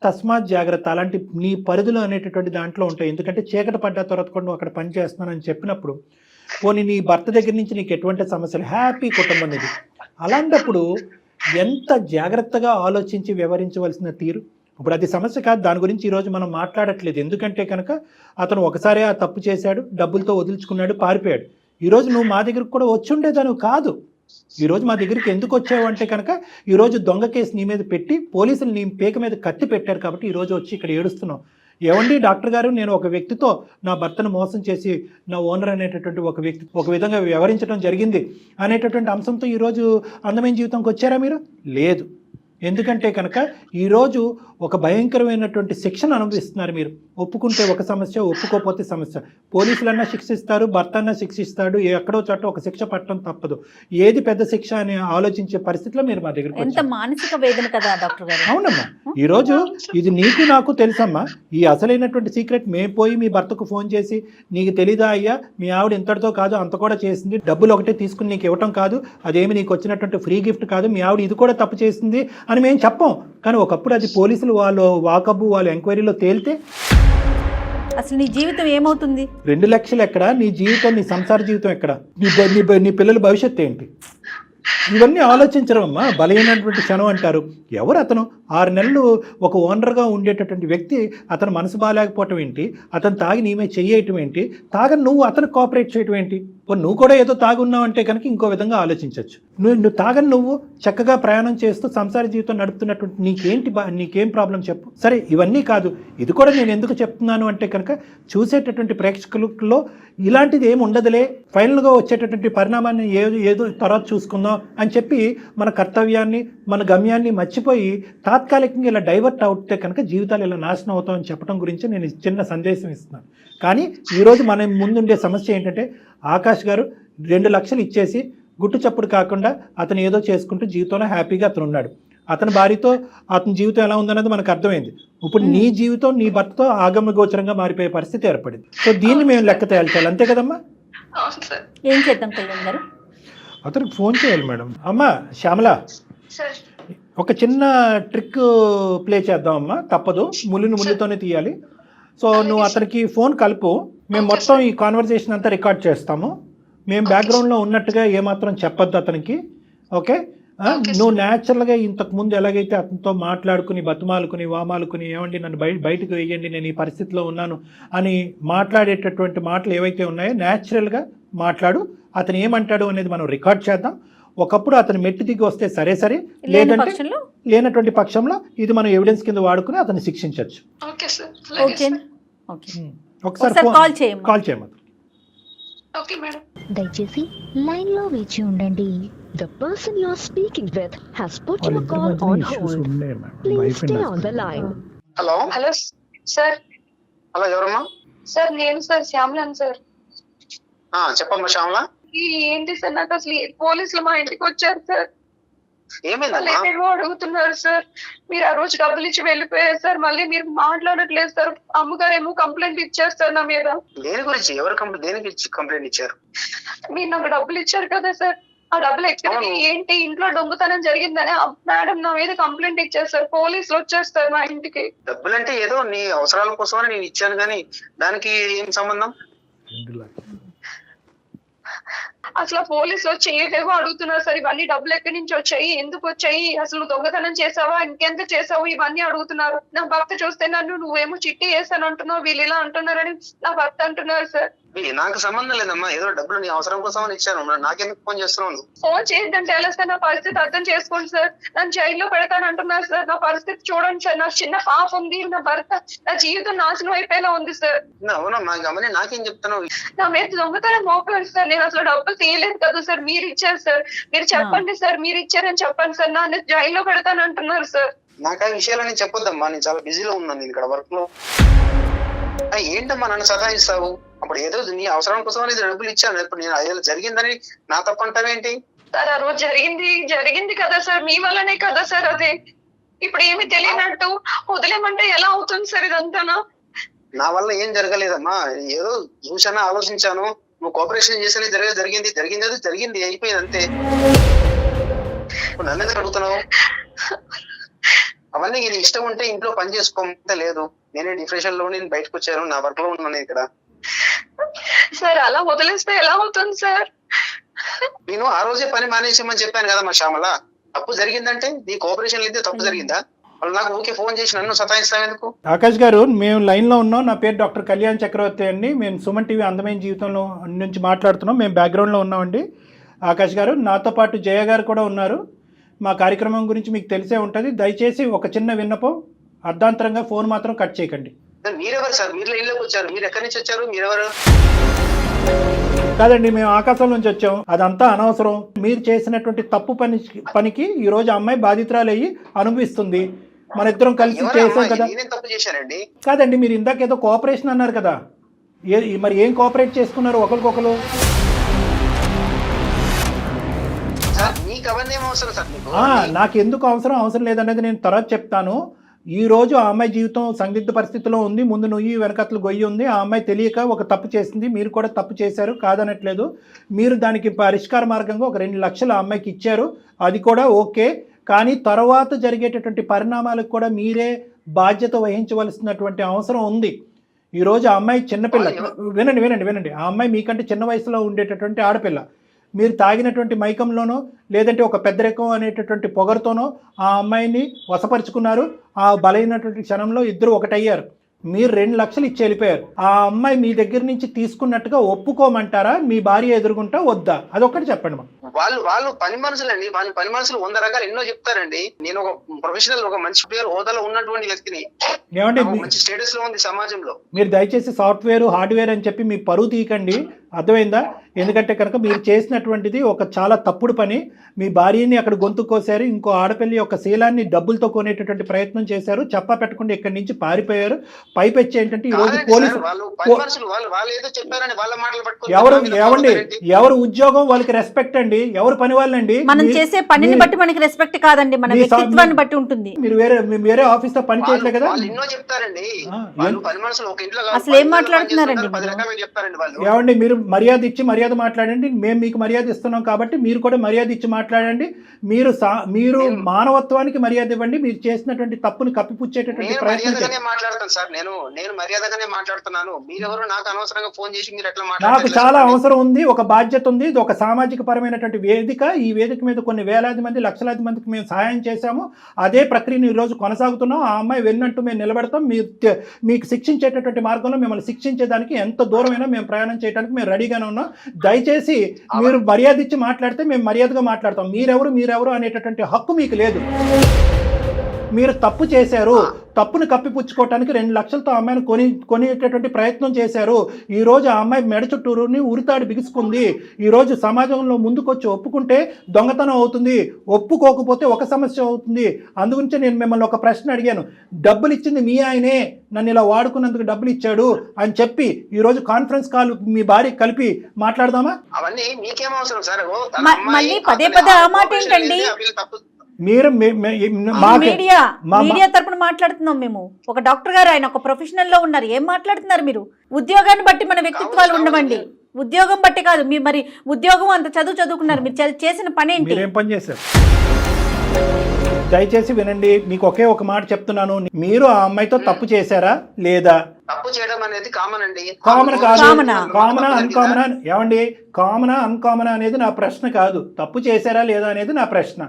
తస్మాత్ జాగ్రత్త. అలాంటి నీ పరిధులు అనేటటువంటి దాంట్లో ఉంటాయి. ఎందుకంటే చీకటి పడ్డ తర్వాత కూడా నువ్వు అక్కడ పని చేస్తున్నానని చెప్పినప్పుడు, పోనీ నీ భర్త దగ్గర నుంచి నీకు ఎటువంటి సమస్యలు, హ్యాపీ కుటుంబం ఇది. అలాంటప్పుడు ఎంత జాగ్రత్తగా ఆలోచించి వ్యవహరించవలసిన తీరు. ఇప్పుడు అది సమస్య కాదు, దాని గురించి ఈరోజు మనం మాట్లాడట్లేదు. ఎందుకంటే కనుక అతను ఒకసారి ఆ తప్పు చేశాడు, డబ్బులతో వదిలించుకున్నాడు, పారిపోయాడు. ఈరోజు నువ్వు మా దగ్గరకు కూడా వచ్చి ఉండేదాను కాదు. ఈరోజు మా దగ్గరికి ఎందుకు వచ్చావు అంటే కనుక ఈరోజు దొంగ కేసు నీ మీద పెట్టి పోలీసులు నీ పేక మీద కత్తి పెట్టారు కాబట్టి ఈరోజు వచ్చి ఇక్కడ ఏడుస్తున్నావు. ఏమండి డాక్టర్ గారు, నేను ఒక వ్యక్తితో నా భర్తను మోసం చేసి నా ఓనర్ అనేటటువంటి ఒక వ్యక్తి ఒక విధంగా వ్యవహరించడం జరిగింది అనేటటువంటి అంశంతో ఈరోజు అందమైన జీవితంకి వచ్చారా మీరు? లేదు. ఎందుకంటే కనుక ఈరోజు ఒక భయంకరమైనటువంటి శిక్షను అనుభవిస్తున్నారు మీరు. ఒప్పుకుంటే ఒక సమస్య, ఒప్పుకోకపోతే సమస్య. పోలీసులన్నా శిక్షిస్తారు, భర్త అన్నా శిక్షిస్తాడు, ఎక్కడో చోట ఒక శిక్ష పట్టడం తప్పదు. ఏది పెద్ద శిక్ష అని ఆలోచించే పరిస్థితిలో మీరు మా దగ్గర
ఎంత మానసిక వేదన కదా డాక్టర్ గారు.
అవునమ్మా, ఈరోజు ఇది నీకు నాకు తెలుసమ్మా. ఈ అసలైనటువంటి సీక్రెట్ మేము పోయి మీ భర్తకు ఫోన్ చేసి, నీకు తెలీదా అయ్యా, మీ ఆవిడ ఇంతటితో కాదు అంత కూడా చేసింది, డబ్బులు ఒకటే తీసుకుని నీకు ఇవ్వటం కాదు, అదేమి నీకు వచ్చినటువంటి ఫ్రీ గిఫ్ట్ కాదు, మీ ఆవిడ ఇది కూడా తప్పు చేసింది అని మేము చెప్పం. కానీ ఒకప్పుడు అది పోలీసులు వాళ్ళు వాకబు వాళ్ళు ఎంక్వైరీలో తేలితే
అసలు నీ జీవితం ఏమవుతుంది?
2 లక్షలు ఎక్కడ, నీ జీవితం, నీ సంసార జీవితం ఎక్కడ, నీ పిల్లల భవిష్యత్తు ఏంటి? ఇవన్నీ ఆలోచించడం అమ్మా. బలహీనటువంటి క్షణం అంటారు. ఎవరు అతను? 6 నెలలు ఒక ఓనర్గా ఉండేటటువంటి వ్యక్తి, అతను మనసు బాగాలేకపోవటం ఏంటి, అతను తాగి నీమే చెయ్యటం ఏంటి, తాగని నువ్వు అతను కోఆపరేట్ చేయటం ఏంటి? నువ్వు కూడా ఏదో తాగున్నావు అంటే కనుక ఇంకో విధంగా ఆలోచించవచ్చు. నువ్వు తాగని నువ్వు చక్కగా ప్రయాణం చేస్తూ సంసార జీవితం నడుపుతున్నటువంటి నీకేం ప్రాబ్లం చెప్పు. సరే ఇవన్నీ కాదు, ఇది కూడా నేను ఎందుకు చెప్తున్నాను అంటే కనుక చూసేటటువంటి ప్రేక్షకులలో ఇలాంటిది ఏమి ఉండదులే, ఫైనల్గా వచ్చేటటువంటి పరిణామాన్ని ఏదో తర్వాత చూసుకుందాం అని చెప్పి మన కర్తవ్యాన్ని మన గమ్యాన్ని మర్చిపోయి తాత్కాలికంగా ఇలా డైవర్ట్ అవుతే కనుక జీవితాలు ఇలా నాశనం అవుతామని చెప్పడం గురించి నేను చిన్న సందేశం ఇస్తున్నాను. కానీ ఈరోజు మన ముందుండే సమస్య ఏంటంటే ఆకాష్ గారు 2 లక్షలు ఇచ్చేసి గుట్టు చప్పుడు కాకుండా అతను ఏదో చేసుకుంటూ జీవితంలో హ్యాపీగా అతను ఉన్నాడు. అతని భార్యతో అతని జీవితం ఎలా ఉందన్నది మనకు అర్థమైంది. ఇప్పుడు నీ జీవితం నీ భర్తతో ఆగమ గోచరంగా మారిపోయే పరిస్థితి ఏర్పడింది. సో దీన్ని మేము లెక్క తేల్చాలి, అంతే కదమ్మా?
ఏం చేద్దాం కళ్యాణ్ గారు?
అతనికి ఫోన్ చేయాలి మేడం. అమ్మా శ్యామల, ఒక చిన్న ట్రిక్ ప్లే చేద్దామమ్మా, తప్పదు, ముళ్ళుతోనే తీయాలి. సో నువ్వు అతనికి ఫోన్ కలుపు, మేము మొత్తం ఈ కాన్వర్జేషన్ అంతా రికార్డ్ చేస్తాము. మేము బ్యాక్గ్రౌండ్లో ఉన్నట్టుగా ఏమాత్రం చెప్పొద్దు అతనికి, ఓకే? నువ్వు న్యాచురల్గా ఇంతకుముందు ఎలాగైతే అతనితో మాట్లాడుకుని బతుమాలుకుని వామాలుకుని ఏమండి నన్ను బయటకు వేయండి, నేను ఈ పరిస్థితిలో ఉన్నాను అని మాట్లాడేటటువంటి మాటలు ఏవైతే ఉన్నాయో న్యాచురల్గా మాట్లాడు. అతను ఏమంటాడు అనేది మనం రికార్డ్ చేద్దాం. ఒకప్పుడు అతను మెట్టు దిగి వస్తే సరే, లేదంటే లేనటువంటి పక్షంలో ఇది మనం ఎవిడెన్స్ కింద వాడుకుని అతన్ని శిక్షించవచ్చు. ఒకసారి కాల్ చేయమని.
దయచేసి లైన్ లో వేచి ఉండండి. The person you are speaking with has put your call on hold. Please stay on the line.
Hello
sir.
Hello, ఎవరమ్మా?
సార్ నేను సార్ శ్యామలాన్ సార్.
చెప్పమ్మా శ్యామల.
ఏంటి సార్, నాకు అసలు పోలీసులు మా ఇంటికి వచ్చారు సార్.
ఏమైందమ్మా?
అడుగుతున్నారు సార్, మీరు ఆ రోజు డబ్బులు ఇచ్చి వెళ్ళిపోయారు సార్, మళ్ళీ మీరు మాట్లాడట్లేదు సార్. అమ్మగారేమో కంప్లైంట్ ఇచ్చారు సార్ నా మీద.
దేని గురించి? ఎవరు దేనికి కంప్లైంట్ ఇచ్చారు?
మీరు నాకు డబ్బులు ఇచ్చారు కదా సార్, ఆ డబ్బులు ఎక్కడికి, ఏంటి ఇంట్లో దొంగతనం జరిగిందని మేడం నా మీద కంప్లైంట్ ఇచ్చారు సార్. పోలీసులు వచ్చారు సార్ మా ఇంటికి.
డబ్బులంటే ఏదో నీ అవసరాల కోసమని నేను ఇచ్చాను, కానీ దానికి ఏం సంబంధం?
అసలు పోలీసులు వచ్చి ఏవేవో అడుగుతున్నారు సార్. ఇవన్నీ డబ్బులు ఎక్కడి నుంచి వచ్చాయి, ఎందుకు వచ్చాయి, అసలు దొంగతనం చేసావా, ఇంకెంత చేసావు, ఇవన్నీ అడుగుతున్నారు. నా భర్త చూస్తే నన్ను నువ్వేమో చిట్టి వేసాను అంటున్నావు, వీళ్ళు ఇలా అంటున్నారని నా భర్త అంటున్నారు సార్.
నాకు సంబంధం లేదమ్మా, ఏదో డబ్బులు నీ అవసరం కోసం ఇచ్చాను, నాకెందుకు ఫోన్ చేస్తున్నావు?
ఫోన్ చేయదంటే ఎలా సార్? నా పరిస్థితి అర్థం చేసుకోండి సార్. నన్ను జైల్లో పెడతాను అంటున్నారు సార్. నా పరిస్థితి చూడండి సార్, నా చిన్న పాప ఉంది, నా భర్త, నా జీవితం నాశనం అయిపోయేలా ఉంది సార్.
అవునమ్మా, గమని నాకేం చెప్తున్నావు?
నా మీద దొంగతనం మోపలేదు సార్, నేను అసలు డబ్బులు తీయలేదు కదా సార్, మీరు ఇచ్చారు సార్. మీరు చెప్పండి సార్, మీరు ఇచ్చారని చెప్పండి సార్. నన్ను జైల్లో పెడతాను అంటున్నారు సార్.
నాకు ఆ విషయాలని చెప్పొద్దమ్మా, నేను చాలా బిజీలో ఉన్నాను ఇక్కడ వర్క్ లో. ఏంటమ్మా నన్ను సతాయిస్తావు? అప్పుడు ఏదో నీ అవసరం కోసం అనేది డబ్బులు ఇచ్చాను, ఇప్పుడు నేను అదే జరిగిందని నా తప్పు అంటావేంటి?
సార్ ఆ రోజు జరిగింది కదా సార్, మీ వల్లనే కదా సార్ అదే. ఇప్పుడు ఏమి తెలియనట్టు వదిలేమంటే ఎలా అవుతుంది సార్ ఇదంతానా?
నా వల్ల ఏం జరగలేదమ్మా, ఏదో చూసాను, ఆలోచించాను. నువ్వు కోఆపరేషన్ చేసేది జరిగింది అయిపోయింది అంతే. నన్ను ఎందుకు అడుగుతున్నావు? అవన్నీ నీకు ఇష్టం ఉంటే ఇంట్లో పని చేసుకోమంటే లేదు. నేనే డిప్రెషన్ లో నేను బయటకు వచ్చాను, నా వర్క్ లో ఉన్నాను ఇక్కడ.
సార్ అలా వదిలేస్తే ఎలా అవుతుంది సార్?
నేను ఆ రోజే పని మానేసామని చెప్పాను కదా మా శ్యామల. తప్పు జరిగిందంటే నీ కోఆపరేషన్ అయితే తప్పు జరిగిందా? వాళ్ళు నాకు ఊకే ఫోన్ చేసి నన్ను సతాయిస్తావు ఎందుకు?
ఆకాష్ గారు, మేము లైన్ లో ఉన్నాం. నా పేరు డాక్టర్ కళ్యాణ్ చక్రవర్తి అండి. మేము సుమన్ టీవీ అందమైన జీవితంలో నుంచి మాట్లాడుతున్నాం. మేము బ్యాక్గ్రౌండ్ లో ఉన్నామండి. ఆకాష్ గారు, నాతో పాటు జయ గారు కూడా ఉన్నారు. మా కార్యక్రమం గురించి మీకు తెలిసే ఉంటుంది. దయచేసి ఒక చిన్న విన్నపం, అర్ధాంతరంగా ఫోన్ మాత్రం కట్ చేయకండి.
మీరెవరు సార్? మీరు లైన్లోకి వచ్చారు, మీరు ఎక్కడి నుంచి వచ్చారు? మీరెవరు?
కాదండి, మేము ఆకాశం నుంచి వచ్చాం. అదంతా అనవసరం. మీరు చేసినటువంటి తప్పు పనికి ఈ రోజు అమ్మాయి బాధితురాలు అయ్యి అనుభవిస్తుంది. మన ఇద్దరం కలిసి చేసాం కదా.
తప్పు చేశానండి?
కాదండి, మీరు ఇందాక ఏదో కోఆపరేషన్ అన్నారు కదా, మరి ఏం కోఆపరేట్ చేసుకున్నారు ఒకరికొకరు? నాకు ఎందుకు అవసరం లేదనేది నేను తర్వాత చెప్తాను. ఈ రోజు ఆ అమ్మాయి జీవితం సందిగ్ధ పరిస్థితిలో ఉంది. ముందు నువ్వు వెనకట్లు గొయ్యి ఉంది. ఆ అమ్మాయి తెలియక ఒక తప్పు చేసింది. మీరు కూడా తప్పు చేశారు, కాదనట్లేదు. మీరు దానికి పరిష్కార మార్గంగా ఒక 2 లక్షలు ఆ అమ్మాయికి ఇచ్చారు, అది కూడా ఓకే. కానీ తర్వాత జరిగేటటువంటి పరిణామాలకు కూడా మీరే బాధ్యత వహించవలసినటువంటి అవసరం ఉంది. ఈరోజు ఆ అమ్మాయి చిన్నపిల్ల. వినండి. ఆ అమ్మాయి మీకంటే చిన్న వయసులో ఉండేటటువంటి ఆడపిల్ల. మీరు తాగినటువంటి మైకంలోనో లేదంటే ఒక పెద్దరికం అనేటటువంటి పొగరుతోనో ఆ అమ్మాయిని వశపరుచుకున్నారు. ఆ బలైనటువంటి క్షణంలో ఇద్దరు ఒకటయ్యారు. మీరు 2 లక్షలు ఇచ్చి వెళ్ళిపోయారు. ఆ అమ్మాయి మీ దగ్గర నుంచి తీసుకున్నట్టుగా ఒప్పుకోమంటారా? మీ భార్య ఎదురుగుంటా వద్దా? అదొక్కటి చెప్పండి మాకు.
వాళ్ళు పని మనుషులండి. వాళ్ళ పని మనుషులు 100 రకాలు ఎన్నో చెప్తారండి. నేను ఒక ప్రొఫెషనల్, ఒక మంచి పేరు హోదాలో ఉన్నటువంటి వ్యక్తిని,
ఏమండి
మంచి స్టేటస్ లో ఉంది సమాజంలో.
మీరు దయచేసి సాఫ్ట్వేర్ హార్డ్వేర్ అని చెప్పి మీ పరువు తీయకండి, అర్థమైందా? ఎందుకంటే కనుక మీరు చేసినటువంటిది ఒక చాలా తప్పుడు పని. మీ భార్యని అక్కడ గొంతు కోసారు, ఇంకో ఆడపిల్లి యొక్క శీలాన్ని డబ్బులతో కొనేటటువంటి ప్రయత్నం చేశారు, చెప్పా పెట్టకుండా ఇక్కడి నుంచి పారిపోయారు. పైపెచ్చి ఏంటంటే ఈ రోజు పోలీసు ఎవరు ఉద్యోగం వాళ్ళకి రెస్పెక్ట్ అండి, ఎవరు పని వాళ్ళండి.
మనం చేసే పనిని బట్టి మనకి రెస్పెక్ట్ కాదండి, మన వ్యక్తిత్వాన్ని బట్టి ఉంటుంది.
మీరు వేరే ఆఫీస్ లో పని చేయట్లే కదా.
అసలు ఏం మాట్లాడుతున్నారండి?
ఏమండి మీరు మర్యాద ఇచ్చి మర్యాద మాట్లాడండి. మేము మీకు మర్యాద ఇస్తున్నాం కాబట్టి మీరు కూడా మర్యాద ఇచ్చి మాట్లాడండి. మీరు మానవత్వానికి మర్యాద ఇవ్వండి. మీరు చేసినటువంటి తప్పుని కప్పిపుచ్చేటటువంటి ప్రయత్నం
మాట్లాడతాను సార్. నేను మర్యాదగానే మాట్లాడుతున్నాను. మీరెవరు నాకు అనవసరంగా ఫోన్ చేసి మీరు ఎట్లా
నాకు చాలా అవసరం ఉంది, ఒక బాధ్యత ఉంది. ఇది ఒక సామాజిక పరమైనటువంటి వేదిక. ఈ వేదిక మీద కొన్ని వేలాది మంది, లక్షలాది మందికి మేము సహాయం చేశాము. అదే ప్రక్రియను ఈరోజు కొనసాగుతున్నాం. ఆ అమ్మాయి వెళ్ళినట్టు మేము నిలబెడతాం. మీకు శిక్షించేటటువంటి మార్గంలో మిమ్మల్ని శిక్షించేదానికి ఎంత దూరమైనా మేము ప్రయాణం చేయడానికి మేము రెడీగానే ఉన్నాం. దయచేసి మీరు మర్యాద ఇచ్చి మాట్లాడితే మేము మర్యాదగా మాట్లాడతాం. మీరెవరు అనేటటువంటి హక్కు మీకు లేదు. మీరు తప్పు చేశారు, తప్పును కప్పిపుచ్చుకోవటానికి 2 లక్షలతో అమ్మాయిని కొనేటటువంటి ప్రయత్నం చేశారు. ఈ రోజు ఆ అమ్మాయి మెడ చుట్టూరుని ఉరితాడు బిగుసుకుంది. ఈ రోజు సమాజంలో ముందుకొచ్చి ఒప్పుకుంటే దొంగతనం అవుతుంది, ఒప్పుకోకపోతే ఒక సమస్య అవుతుంది. అందుగురించి నేను మిమ్మల్ని ఒక ప్రశ్న అడిగాను. డబ్బులు ఇచ్చింది మీ ఆయనే, నన్ను ఇలా వాడుకున్నందుకు డబ్బులు ఇచ్చాడు అని చెప్పి ఈ రోజు కాన్ఫరెన్స్ కాల్ మీ భార్యకి కలిపి మాట్లాడదామా?
అవన్నీ మీకేం అవసరం సార్?
మళ్ళీ పదే ఆ మాట ఏంటండి?
మీరు
మీడియా తరపున మాట్లాడుతున్నాం మేము. ఒక డాక్టర్ గారు, ఆయన ఒక ప్రొఫెషనల్ లో ఉన్నారు. ఏం మాట్లాడుతున్నారు మీరు? ఉద్యోగాన్ని బట్టి మన వ్యక్తిత్వాలు ఉండవండి. ఉద్యోగం బట్టి కాదు. మీరు మరి ఉద్యోగం అంత చదువుకున్నారు, మీరు చేసిన పని ఏంటి?
మీరేం పని చేశారు? దయచేసి వినండి, మీకు ఒకే ఒక మాట చెప్తున్నాను. మీరు ఆ అమ్మాయితో తప్పు చేశారా లేదా?
తప్పు చేయడం అనేది కామన్ అండి.
కామన్ కాదు, కామనా అన్కామనా? ఏమండి, కామనా అన్కామనా అనేది నా ప్రశ్న కాదు. తప్పు చేశారా లేదా అనేది నా ప్రశ్న.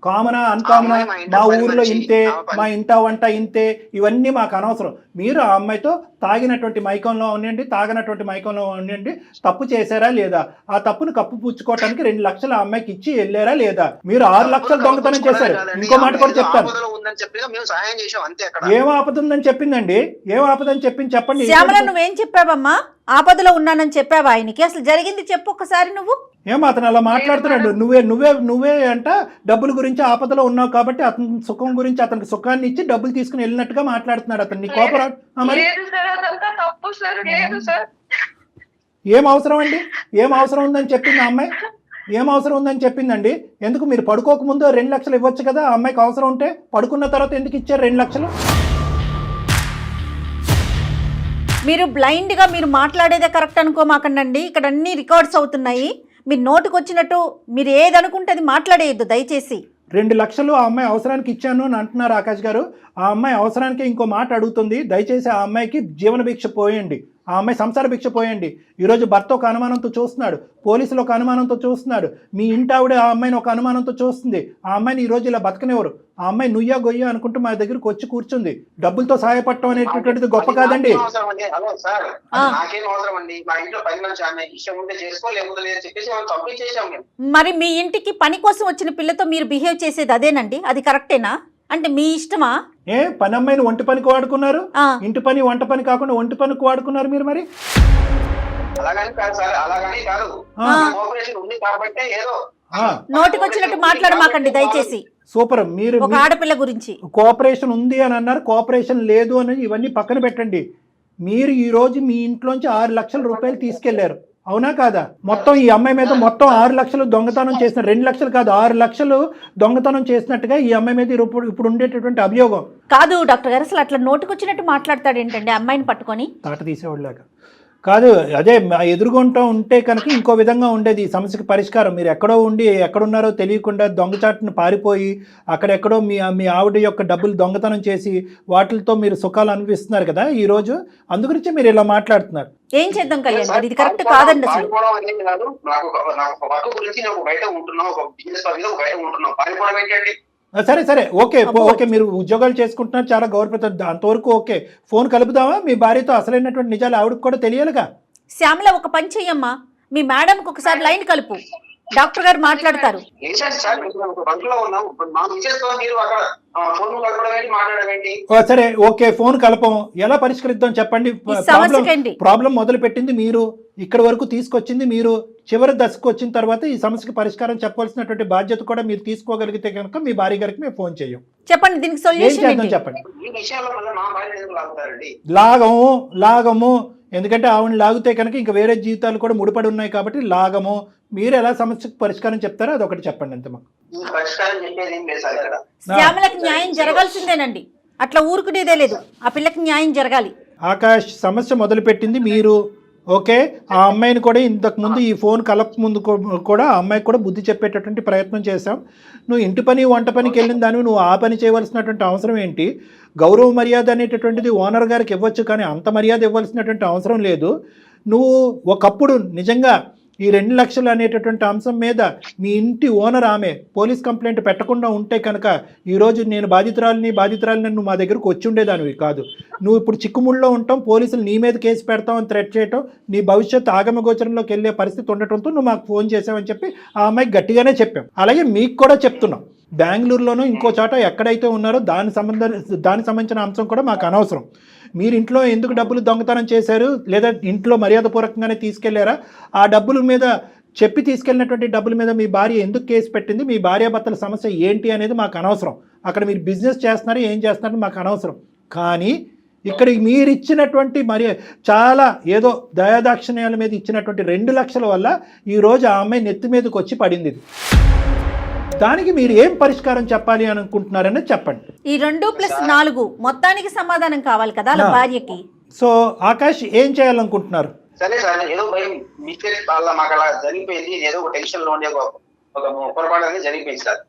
కామనా అన్కామనా, మా ఊర్లో ఇంతే, మా ఇంట వంట ఇంతే, ఇవన్నీ మాకు అనవసరం. మీరు ఆ అమ్మాయితో తాగినటువంటి మైకంలో ఉండండి, తాగినటువంటి మైకంలో ఉండండి, తప్పు చేశారా లేదా? ఆ తప్పును కప్పిపుచ్చుకోవటానికి 2 లక్షలు ఆ అమ్మాయికి ఇచ్చి వెళ్ళారా లేదా? మీరు 6 లక్షలు దొంగతనం చేశారు. ఇంకో మాట కూడా చెప్తాను. ఏం ఆపద ఉందని చెప్పిందండి? ఏం ఆపదని చెప్పండి.
శ్యామల, నువ్వేం చెప్పావమ్మా? ఆపదలో ఉన్నానని చెప్పావా ఆయనకి? అసలు జరిగింది చెప్పు ఒకసారి. నువ్వు
ఏమో అతను అలా మాట్లాడుతున్నాడు. నువ్వే అంట డబ్బుల గురించి ఆపదలో ఉన్నావు కాబట్టి అతని సుఖం గురించి అతనికి సుఖాన్ని ఇచ్చి డబ్బులు తీసుకుని వెళ్ళినట్టుగా మాట్లాడుతున్నాడు. అతను నీ కోపరా? మరి ఏం అవసరం అండి? ఏం అవసరం ఉందని చెప్పింది ఆ అమ్మాయి? ఏం అవసరం ఉందని చెప్పిందండి? ఎందుకు మీరు పడుకోకముందు 2 లక్షలు ఇవ్వచ్చు కదా? ఆ అమ్మాయికి అవసరం ఉంటే పడుకున్న తర్వాత ఎందుకు ఇచ్చారు 2 లక్షలు?
మీరు బ్లైండ్ గా మీరు మాట్లాడేదే కరెక్ట్ అనుకోమాకండి. ఇక్కడ అన్ని రికార్డ్స్ అవుతున్నాయి. మీరు నోటుకు వచ్చినట్టు మీరు ఏది అనుకుంటే అది మాట్లాడేయద్దు దయచేసి.
2 లక్షలు ఆ అమ్మాయి అవసరానికి ఇచ్చాను అని అంటున్నారు ఆకాష్ గారు. ఆ అమ్మాయి అవసరానికి ఇంకో మాట అడుగుతుంది. దయచేసి ఆ అమ్మాయికి జీవన భిక్ష పోయండి, ఆ అమ్మాయి సంసార భిక్ష పోయండి. ఈరోజు భర్త ఒక అనుమానంతో చూస్తున్నాడు, పోలీసులు ఒక అనుమానంతో చూస్తున్నాడు, మీ ఇంటి ఆవిడ ఆ అమ్మాయిని ఒక అనుమానంతో చూస్తుంది. ఆ అమ్మాయిని ఈరోజు ఇలా బతకనివ్వరు. ఆ అమ్మాయి నుయ్యా గొయ్య అనుకుంటూ మా దగ్గరకు వచ్చి కూర్చుంది. డబ్బులతో సహాయపడటం అనేటటువంటిది గొప్ప కాదండి.
మరి మీ ఇంటికి పని కోసం వచ్చిన పిల్లతో మీరు బిహేవ్ చేసేది అదేనండి? అది కరెక్టేనా? అంటే మీ ఇష్టమా?
పని అమ్మాయిని ఒంటి పనికి వాడుకున్నారు, ఇంటి పని వంట పని కాకుండా ఒంటి పనికి వాడుకున్నారు మీరు. మరి
నోటికి వచ్చినట్టు మాట్లాడమాకండి దయచేసి.
సూపర్. మీరు
ఒక ఆడపిల్ల గురించి
కోఆపరేషన్ ఉంది అని అన్నారు, కోఆపరేషన్ లేదు అని ఇవన్నీ పక్కన పెట్టండి. మీరు ఈ రోజు మీ ఇంట్లోంచి 6 లక్షల రూపాయలు తీసుకెళ్లారు, అవునా కాదా? మొత్తం ఈ అమ్మాయి మీద మొత్తం 6 లక్షలు దొంగతనం చేసిన, 2 లక్షలు కాదు 6 లక్షలు దొంగతనం చేసినట్టుగా ఈ అమ్మాయి మీద ఇప్పుడు ఉండేటటువంటి అభియోగం.
కాదు డాక్టర్ గారు, అసలు అట్లా నోటుకొచ్చినట్టు మాట్లాడతాడు ఏంటండి అమ్మాయిని పట్టుకొని?
తాట తీసేవాళ్ళగా కాదు, అదే ఎదురుగుంటూ ఉంటే కనుక ఇంకో విధంగా ఉండేది ఈ సమస్యకి పరిష్కారం. మీరు ఎక్కడో ఉండి ఎక్కడున్నారో తెలియకుండా దొంగచాటును పారిపోయి అక్కడెక్కడో మీ ఆవిడ యొక్క డబ్బులు దొంగతనం చేసి వాటితో మీరు సుఖాలు అనిపిస్తున్నారు కదా ఈరోజు. అందుగురించి మీరు ఇలా మాట్లాడుతున్నారు.
ఏం చేద్దాం కళ్యాణ్ గారు, ఇది కరెక్ట్ కాదండి అసలు.
సరే సరే ఓకే ఓకే, మీరు ఉద్యోగాలు చేసుకుంటున్నారు, చాలా గౌరవప్రదం, అంతవరకు ఓకే. ఫోన్ కలుపుదామా మీ భార్యతో? అసలైనటువంటి నిజాలు ఆవిడకి కూడా తెలియాలిగా.
శ్యామల ఒక పని చెయ్యమ్మా, మీ మేడంకి ఒకసారి లైన్ కలుపు, డాక్టర్ గారు మాట్లాడతారు.
సరే ఓకే, ఫోన్ కలపం, ఎలా పరిష్కరిద్దాం చెప్పండి. ప్రాబ్లం మొదలు పెట్టింది మీరు, ఇక్కడ వరకు తీసుకొచ్చింది మీరు, చివరి దశకు వచ్చిన తర్వాత ఈ సమస్యకి పరిష్కారం చెప్పాల్సినటువంటి బాధ్యత కూడా మీరు తీసుకోగలిగితే కనుక మీ భార్య గారికి మేము ఫోన్ చేయం.
చెప్పండి దీనికి సొల్యూషన్
చెప్పండి. లాగము ఎందుకంటే ఆవిడ లాగితే కనుక ఇంకా వేరే జీవితాలు కూడా ముడిపడి ఉన్నాయి కాబట్టి లాగము. మీరు ఎలా సమస్యకు పరిష్కారం చెప్తారో అదొకటి చెప్పండి అంతే. మాకు
శ్యామలకి న్యాయం జరగాల్సిందేనండి, అట్లా ఊరుకునేదే లేదు, ఆ పిల్లకి న్యాయం జరగాలి.
ఆకాష్, సమస్య మొదలుపెట్టింది మీరు, ఓకే. ఆ అమ్మాయిని కూడా ఇంతకు ముందు ఈ ఫోన్ కలప ముందు కూడా ఆ అమ్మాయికి కూడా బుద్ధి చెప్పేటటువంటి ప్రయత్నం చేశాం. నువ్వు ఇంటి పని వంట పనికి వెళ్ళిన దానివి నువ్వు ఆ పని చేయవలసినటువంటి అవసరం ఏంటి? గౌరవ మర్యాద అనేటటువంటిది ఓనర్ గారికి ఇవ్వచ్చు, కానీ అంత మర్యాద ఇవ్వాల్సినటువంటి అవసరం లేదు. నువ్వు ఒకప్పుడు నిజంగా ఈ 2 లక్షలు అనేటటువంటి అంశం మీద మీ ఇంటి ఓనర్ ఆమె పోలీస్ కంప్లైంట్ పెట్టకుండా ఉంటే కనుక ఈరోజు నేను బాధితురాలని నువ్వు మా దగ్గరకు వచ్చి ఉండేదానివి కాదు. నువ్వు ఇప్పుడు చిక్కుముళ్ళలో ఉంటాం, పోలీసులు నీ మీద కేసు పెడతామని థ్రెట్ చేయటం, నీ భవిష్యత్తు ఆగమగోచరంలోకి వెళ్ళే పరిస్థితి ఉండటంతో నువ్వు మాకు ఫోన్ చేసావని చెప్పి ఆ అమ్మాయికి గట్టిగానే చెప్పాం. అలాగే మీకు కూడా చెప్తున్నాం, బెంగళూరులోనూ ఇంకో చోట ఎక్కడైతే ఉన్నారో దానికి సంబంధించిన అంశం కూడా మాకు అనవసరం. మీరు ఇంట్లో ఎందుకు డబ్బులు దొంగతనం చేశారు, లేదా ఇంట్లో మర్యాదపూర్వకంగానే తీసుకెళ్లారా, ఆ డబ్బుల మీద చెప్పి తీసుకెళ్ళినటువంటి డబ్బుల మీద మీ భార్య ఎందుకు కేసు పెట్టింది, మీ భార్యాభర్తల సమస్య ఏంటి అనేది మాకు అనవసరం. అక్కడ మీరు బిజినెస్ చేస్తున్నారు, ఏం చేస్తున్నారు మాకు అనవసరం. కానీ ఇక్కడ మీరు ఇచ్చినటువంటి చాలా ఏదో దయాదాక్షిణ్యాల మీద ఇచ్చినటువంటి 2 లక్షల వల్ల ఈరోజు ఆ అమ్మాయి నెత్తి మీదకి వచ్చి పడింది. దానికి మీరు ఏం పరిష్కారం చెప్పాలి అని అనుకుంటున్నారని చెప్పండి.
ఈ 2+4 మొత్తానికి సమాధానం కావాలి కదా అలా భార్యకి.
సో ఆకాష్ ఏం చేయాలనుకుంటున్నారు?
సరే సార్, ఏదో భయం మిస్టేక్ వల్ల మాకు అలా జరిగిపోయింది, ఏదో ఒక టెన్షన్ లో ఉండే ఒక పొరపాటు అనేది జరిగిపోయింది సార్.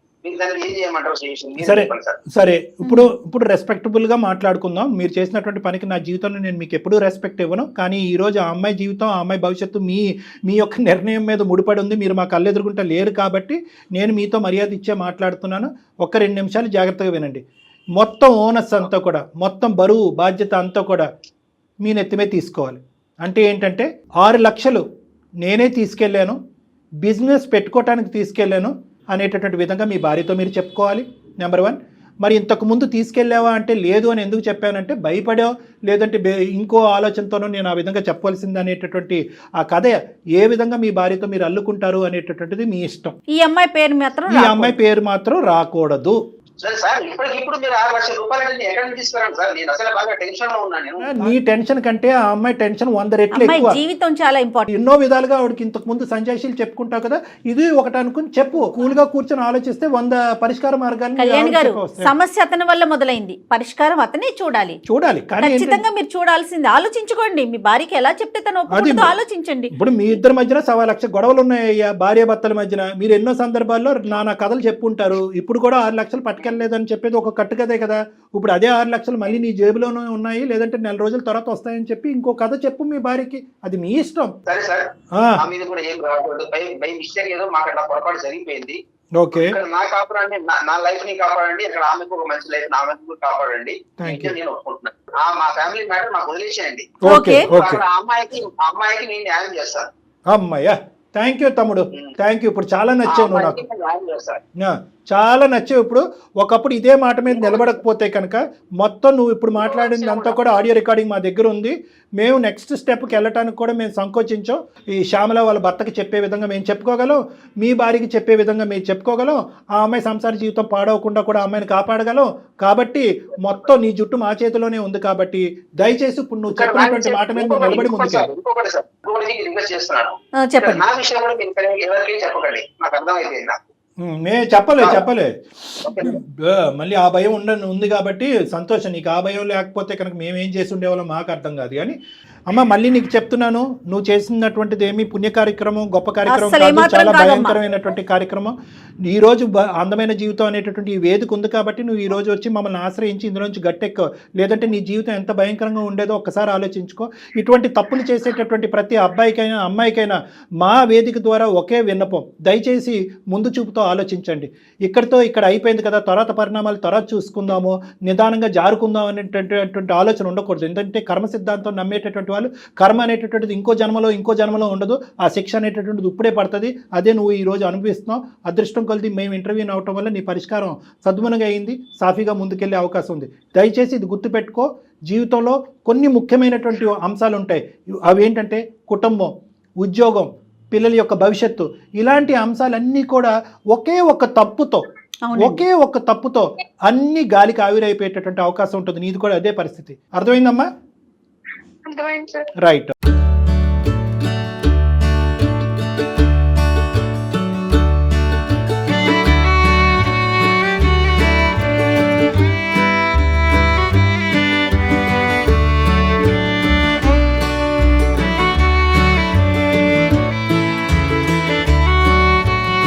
సరే ఇప్పుడు రెస్పెక్టబుల్ గా మాట్లాడుకుందాం. మీరు చేసినటువంటి పనికి నా జీవితంలో నేను మీకు ఎప్పుడూ రెస్పెక్ట్ ఇవ్వను, కానీ ఈ రోజు ఆ అమ్మాయి జీవితం, ఆ అమ్మాయి భవిష్యత్తు మీ యొక్క నిర్ణయం మీద ముడిపడి ఉంది. మీరు మా కళ్ళు ఎదురుగుంటా లేరు కాబట్టి నేను మీతో మర్యాద ఇచ్చే మాట్లాడుతున్నాను. 1-2 నిమిషాలు జాగ్రత్తగా వినండి. మొత్తం ఓనర్స్ అంతా కూడా, మొత్తం బరువు బాధ్యత అంతా కూడా మీ నెత్తిమే తీసుకోవాలి. అంటే ఏంటంటే 6 లక్షలు నేనే తీసుకెళ్ళాను, బిజినెస్ పెట్టుకోవటానికి తీసుకెళ్ళాను అనేటటువంటి విధంగా మీ భార్యతో మీరు చెప్పుకోవాలి. నెంబర్ 1. మరి ఇంతకుముందు తీసుకెళ్ళావా అంటే లేదు అని ఎందుకు చెప్పానంటే భయపడో లేదంటే ఇంకో ఆలోచనతోనో నేను ఆ విధంగా చెప్పవలసింది అనేటటువంటి ఆ కథ ఏ విధంగా మీ భార్యతో మీరు అల్లుకుంటారు అనేటటువంటిది మీ ఇష్టం.
ఈ అమ్మాయి పేరు మాత్రం
రాకూడదు.
సార్ ఇప్పుడు మీరు 6 లక్షల రూపాయలు ఎక్కడ నుంచి తీసుకురాను సార్? నేను అసలు బాగా టెన్షన్ లో ఉన్నాను.
నీ టెన్షన్ కంటే ఆ అమ్మాయి టెన్షన్ 100 రెట్లు ఎక్కువ.
జీవితం చాలా ఇంపార్టెంట్.
ఎన్నో విధాలుగా ఆవిడకి ఇంతకు ముందు సంజాయిషీలు చెప్పుకుంటావు కదా, ఇది ఒకటి అనుకుని చెప్పు. కూల్ గా కూర్చొని ఆలోచిస్తే 100 పరిష్కార మార్గాలు.
కళ్యాణ్ గారు, సమస్య అతని వల్ల మొదలైంది, పరిష్కారం అతనే చూడాలి. కానీ ఖచ్చితంగా మీరు చూడాల్సింది. ఆలోచించుకోండి, మీ భార్యకి ఎలా చెప్తే తను ఒప్పుకుంటుందో ఆలోచించండి.
ఇప్పుడు మీ ఇద్దరి మధ్యన 1,00,000 గొడవలు ఉన్నాయ్యా భార్య భర్తల మధ్యన. మీరు ఎన్నో సందర్భాల్లో నా కథలు చెప్పుంటారు. ఇప్పుడు కూడా 6 లక్షలు పట్టుకెళ్ళలేదని చెప్పేది ఒక కట్టుకదే కదా. ఇప్పుడు అదే 6 లక్షలు మళ్ళీ నీ జేబులోనే ఉన్నాయి, లేదంటే 4 రోజుల తర్వాత వస్తాయని చెప్పి ఇంకో కథ చెప్పు మీ భార్యకి. అది మీ ఇష్టం.
సరే సార్, మీద కూడా ఏం రాకూడదు. బై మిస్టేక్ ఏదో మాకు అట్లా పొరపాటు జరిగిపోయింది.
ఓకే,
నా కాపాడండి, నా లైఫ్ ని కాపాడండి, ఇక్కడ ఆమెకు ఒక మంచి లైఫ్, ఆమెకు కాపాడండి. నేను ఒప్పుకుంటున్నాను. మా ఫ్యామిలీ మ్యాటర్ మాకు వదిలేసేయండి. అమ్మాయికి నేను న్యాయం చేస్తాను.
అమ్మాయ్యా, థ్యాంక్ యూ తమ్ముడు, థ్యాంక్ యూ. ఇప్పుడు చాలా నచ్చావు నువ్వు నాకు, చాలా నచ్చావు. ఇప్పుడు ఒకప్పుడు ఇదే మాట మీద నిలబడకపోతే కనుక మొత్తం నువ్వు ఇప్పుడు మాట్లాడింది అంతా కూడా ఆడియో రికార్డింగ్ మా దగ్గర ఉంది. మేము నెక్స్ట్ స్టెప్కి వెళ్ళటానికి కూడా మేము సంకోచించాం. ఈ శ్యామల వాళ్ళ భర్తకి చెప్పే విధంగా మేము చెప్పుకోగలం, మీ భార్యకి చెప్పే విధంగా మేము చెప్పుకోగలం, ఆ అమ్మాయి సంసార జీవితం పాడవకుండా కూడా ఆ అమ్మాయిని కాపాడగలం. కాబట్టి మొత్తం నీ జుట్టు మా చేతిలోనే ఉంది. కాబట్టి దయచేసి ఇప్పుడు నువ్వు చెప్పినటువంటి మాట మీద నువ్వు నిలబడి ముందుకు
చెప్పండి.
నా విషయంలో ఎవరికి చెప్పకండి, నాకు అర్థమైపోయింది.
చెప్పలే మళ్ళీ ఆ భయం ఉంది కాబట్టి సంతోషం. నీకు ఆ భయం లేకపోతే కనుక మేమేం చేసి ఉండేవాళ్ళం మాకు అర్థం కాదు. కానీ అమ్మ మళ్ళీ నీకు చెప్తున్నాను, నువ్వు చేసినటువంటిది ఏమి పుణ్య కార్యక్రమం, గొప్ప కార్యక్రమం
అస్సలు
కాదు,
ఏమాత్రం
చాలా
కాదమ్మా.
భయంకరమైనటువంటి కార్యక్రమం. ఈ రోజు అందమైన జీవితం అనేటటువంటి ఈ వేదిక ఉంది కాబట్టి నువ్వు ఈ రోజు వచ్చి మమ్మల్ని ఆశ్రయించి ఇందులోంచి గట్టెక్కో, లేదంటే నీ జీవితం ఎంత భయంకరంగా ఉండేదో ఒక్కసారి ఆలోచించుకో. ఇటువంటి తప్పులు చేసేటటువంటి ప్రతి అబ్బాయికైనా అమ్మాయికైనా మా వేదిక ద్వారా ఒకే విన్నపం, దయచేసి ముందు చూపుతో ఆలోచించండి. ఇక్కడ అయిపోయింది కదా, తర్వాత పరిణామాలు తర్వాత చూసుకుందాము, నిదానంగా జారుకుందాం అనేటటువంటి ఆలోచన ఉండకూడదు. ఎందుకంటే కర్మ సిద్ధాంతం నమ్మేటటువంటి వాళ్ళు కర్మ అనేటటువంటిది ఇంకో జన్మలో ఉండదు, ఆ శిక్ష అనేటటువంటిది ఇప్పుడే పడుతుంది. అదే నువ్వు ఈ రోజు అనుభవిస్తున్నావు. అదృష్టం కొలిది మేము ఇంటర్వ్యూ అవటం వల్ల నీ పరిష్కారం సద్గుణంగా అయింది, సాఫీగా ముందుకెళ్ళే అవకాశం ఉంది. దయచేసి ఇది గుర్తుపెట్టుకో. జీవితంలో కొన్ని ముఖ్యమైనటువంటి అంశాలు ఉంటాయి. అవి ఏంటంటే కుటుంబం, ఉద్యోగం, పిల్లల యొక్క భవిష్యత్తు, ఇలాంటి అంశాలన్నీ కూడా ఒకే ఒక్క తప్పుతో అన్ని గాలికి ఆవిరైపోయేటటువంటి అవకాశం ఉంటుంది. నీది కూడా అదే పరిస్థితి. అర్థమైందమ్మా?
అర్థమైంది సార్.
రైట్.